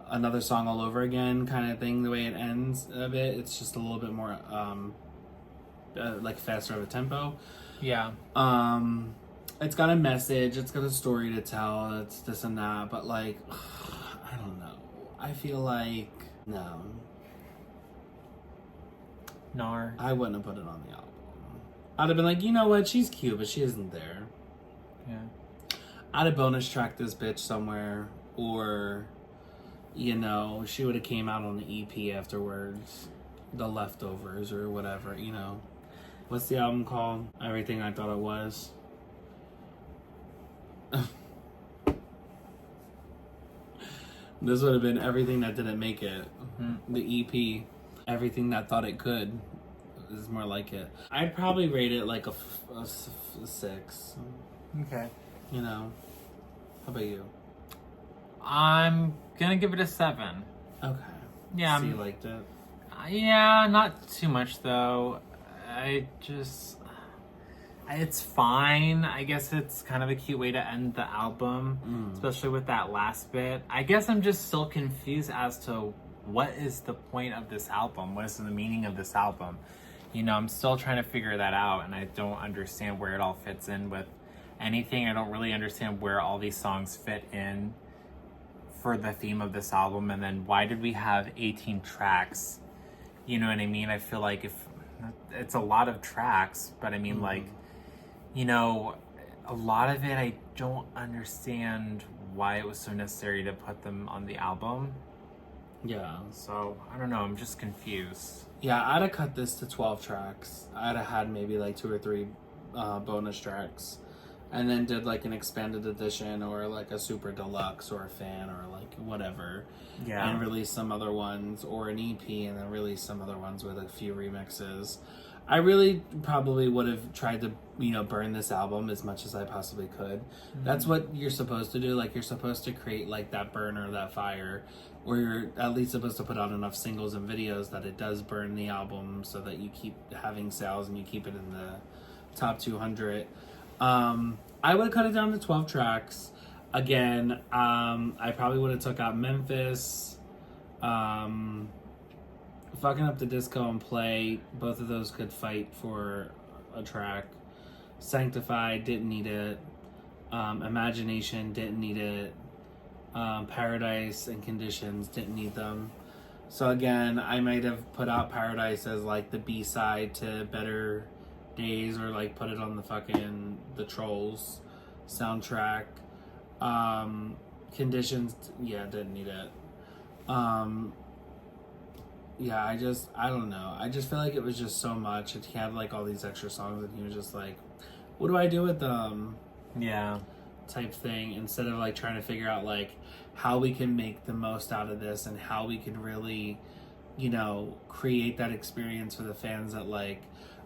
another song all over again kind of thing, the way it ends a bit. It's just a little bit more like faster of a tempo. Yeah. It's got a message, it's got a story to tell, it's this and that, but like, I don't know. I feel like, no. Nar. I wouldn't have put it on the album. I'd have been like, you know what, she's cute, but she isn't there. Yeah. I'd have bonus tracked this bitch somewhere, or, she would have came out on the EP afterwards. The Leftovers, or whatever, What's the album called? Everything I Thought It Was. This would have been Everything That Didn't Make It. The EP. Everything That Thought It Could is more like it. I'd probably rate it like a 6. Okay. How about you? I'm gonna give it a 7. Okay. Yeah. So you liked it? Yeah, not too much though. It's fine. I guess it's kind of a cute way to end the album, especially with that last bit. I guess I'm just still confused as to what is the point of this album? What is the meaning of this album? I'm still trying to figure that out, and I don't understand where it all fits in with anything. I don't really understand where all these songs fit in for the theme of this album, and then why did we have 18 tracks? You know what I mean? I feel like if it's a lot of tracks, but I mean, like, a lot of it, I don't understand why it was so necessary to put them on the album. Yeah. So, I don't know, I'm just confused. Yeah, I'd have cut this to 12 tracks. I'd have had maybe like 2 or 3 bonus tracks. And then did like an expanded edition or like a super deluxe or a fan or like whatever. Yeah. And release some other ones, or an EP and then release some other ones with a few remixes. I really probably would have tried to, burn this album as much as I possibly could. That's what you're supposed to do. Like, you're supposed to create like that burner, that fire, or you're at least supposed to put out enough singles and videos that it does burn the album so that you keep having sales and you keep it in the top 200. I would have cut it down to 12 tracks. Again, I probably would have took out Memphis, Fucking Up the Disco and Play. Both of those could fight for a track. Sanctified, didn't need it. Imagination, didn't need it. Paradise and Conditions, didn't need them. So again, I might have put out Paradise as like the B-side to Better Days, or like put it on the Trolls soundtrack. Conditions, yeah, didn't need it. yeah, I don't know. I just feel like it was just so much. And he had like all these extra songs, and he was just like, "What do I do with them?" Yeah. Type thing. Instead of like trying to figure out like how we can make the most out of this and how we can really, you know, create that experience for the fans that like,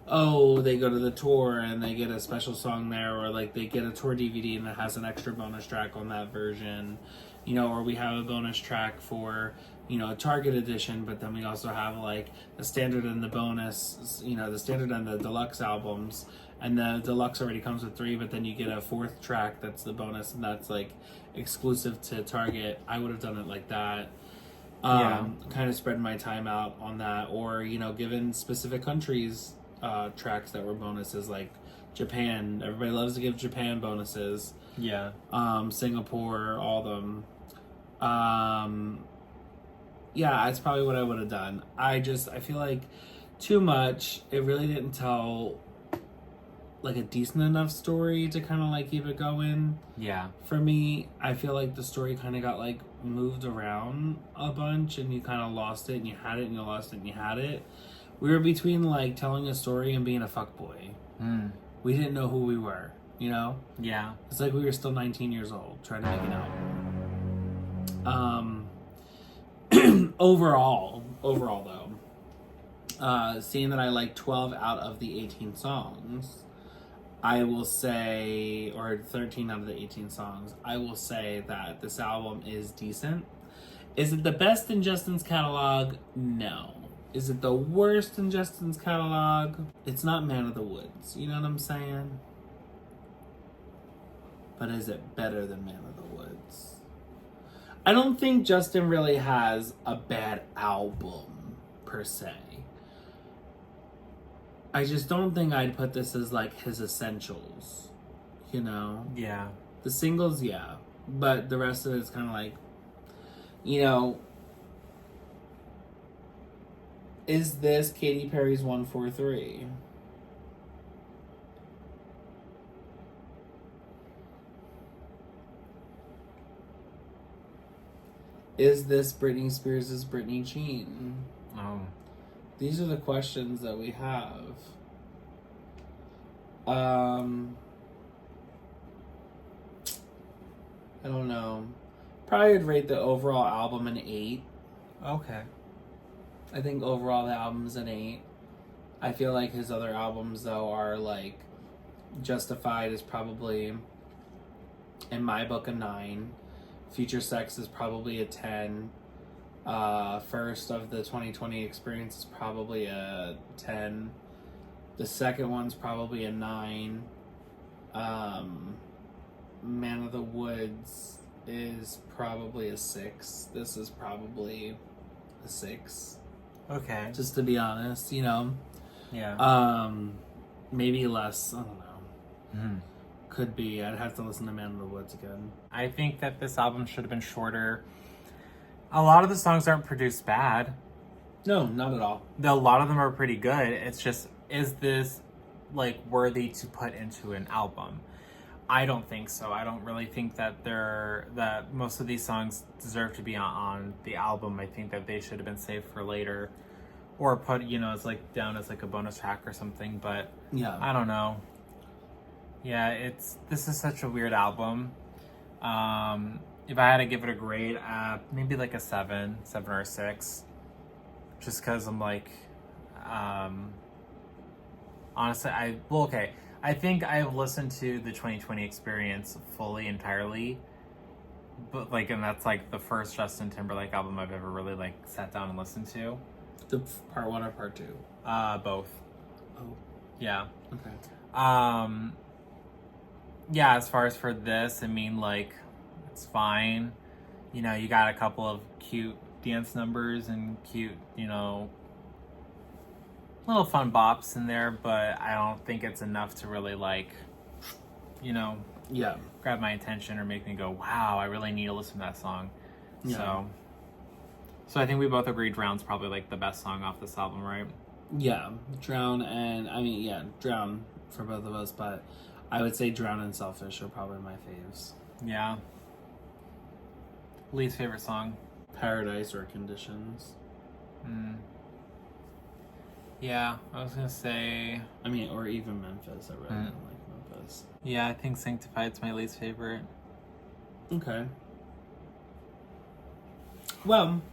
oh, they go to the tour and they get a special song there, or like they get a tour DVD and it has an extra bonus track on that version, you know, or we have a bonus track for, you know, a Target edition, but then we also have like the standard and the bonus, you know, the standard and the deluxe albums, and the deluxe already comes with 3, but then you get a 4th track that's the bonus, and that's like exclusive to Target. I would have done it like that. Kind of spreading my time out on that, or, you know, given specific countries tracks that were bonuses, like Japan. Everybody loves to give Japan bonuses. Yeah. Singapore, all of them. Yeah, that's probably what I would have done. I feel like too much. It really didn't tell like a decent enough story to kind of like keep it going. Yeah. For me, I feel like the story kind of got like moved around a bunch, and you kind of lost it, and you had it, and you lost it, and you had it. We were between like telling a story and being a fuckboy. We didn't know who we were, you know? Yeah. It's like we were still 19 years old trying to make it out. Overall though, seeing that I like 12 out of the 18 songs, I will say, or 13 out of the 18 songs, I will say that this album is decent. Is it the best in Justin's catalog? No. Is it the worst in Justin's catalog? It's not Man of the Woods. You know what I'm saying? But is it better than Man of the Woods? I don't think Justin really has a bad album, per se. I just don't think I'd put this as like his essentials, you know? Yeah. The singles, yeah. But the rest of it's kind of like, you know, is this Katy Perry's 143? Is this Britney Spears' Britney Jean? Oh. These are the questions that we have. I don't know. Probably would rate the overall album an 8. Okay. I think overall the album's an 8. I feel like his other albums, though, are like Justified is probably, in my book, a 9. Future Sex is probably a 10. First of the 2020 Experience is probably a 10. The second one's probably a 9. Man of the Woods is probably a 6. This is probably a 6. Okay. Just to be honest, you know. Yeah. Maybe less. I don't know. Could be. I'd have to listen to Man of the Woods again. I think that this album should have been shorter. A lot of the songs aren't produced bad. No, not at all. A lot of them are pretty good. It's just, is this like worthy to put into an album? I don't think so. I don't really think that that most of these songs deserve to be on the album. I think that they should have been saved for later, or put, you know, as like down as like a bonus track or something. But yeah, I don't know. Yeah, this is such a weird album. If I had to give it a grade, maybe like a 7 or a 6, just because I'm like, honestly, I think I've listened to the 2020 Experience fully, entirely, but like, and that's like the first Justin Timberlake album I've ever really like sat down and listened to. The part 1 or part 2? Both. Oh. Yeah. Okay. Yeah, as far as for this, I mean, like, it's fine. You know, you got a couple of cute dance numbers and cute, you know, little fun bops in there, but I don't think it's enough to really, like, you know, yeah, grab my attention or make me go, wow, I really need to listen to that song. Yeah. So I think we both agree Drown's probably, like, the best song off this album, right? Yeah, Drown and, I mean, yeah, Drown for both of us, but I would say Drown and Selfish are probably my faves. Yeah. Least favorite song? Paradise or Conditions. Yeah, I was gonna say. I mean, or even Memphis. I really don't like Memphis. Yeah, I think Sanctified's my least favorite. Okay. Well,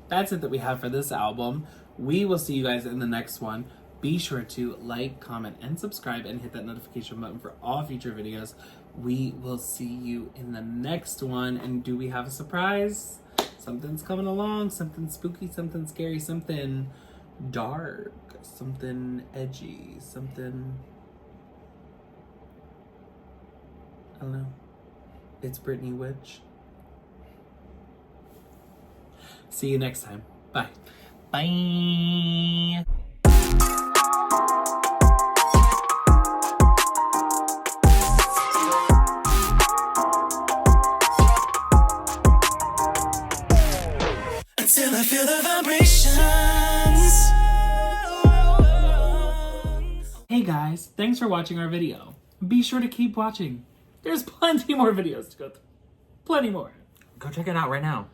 that's it that we have for this album. We will see you guys in the next one. Be sure to like, comment, and subscribe, and hit that notification button for all future videos. We will see you in the next one. And do we have a surprise? Something's coming along. Something spooky, something scary, something dark, something edgy, something... I don't know. It's Britney Witch. See you next time. Bye. Bye. Until I feel the vibrations. Hey guys, thanks for watching our video. Be sure to keep watching. There's plenty more videos to go through. Plenty more. Go check it out right now.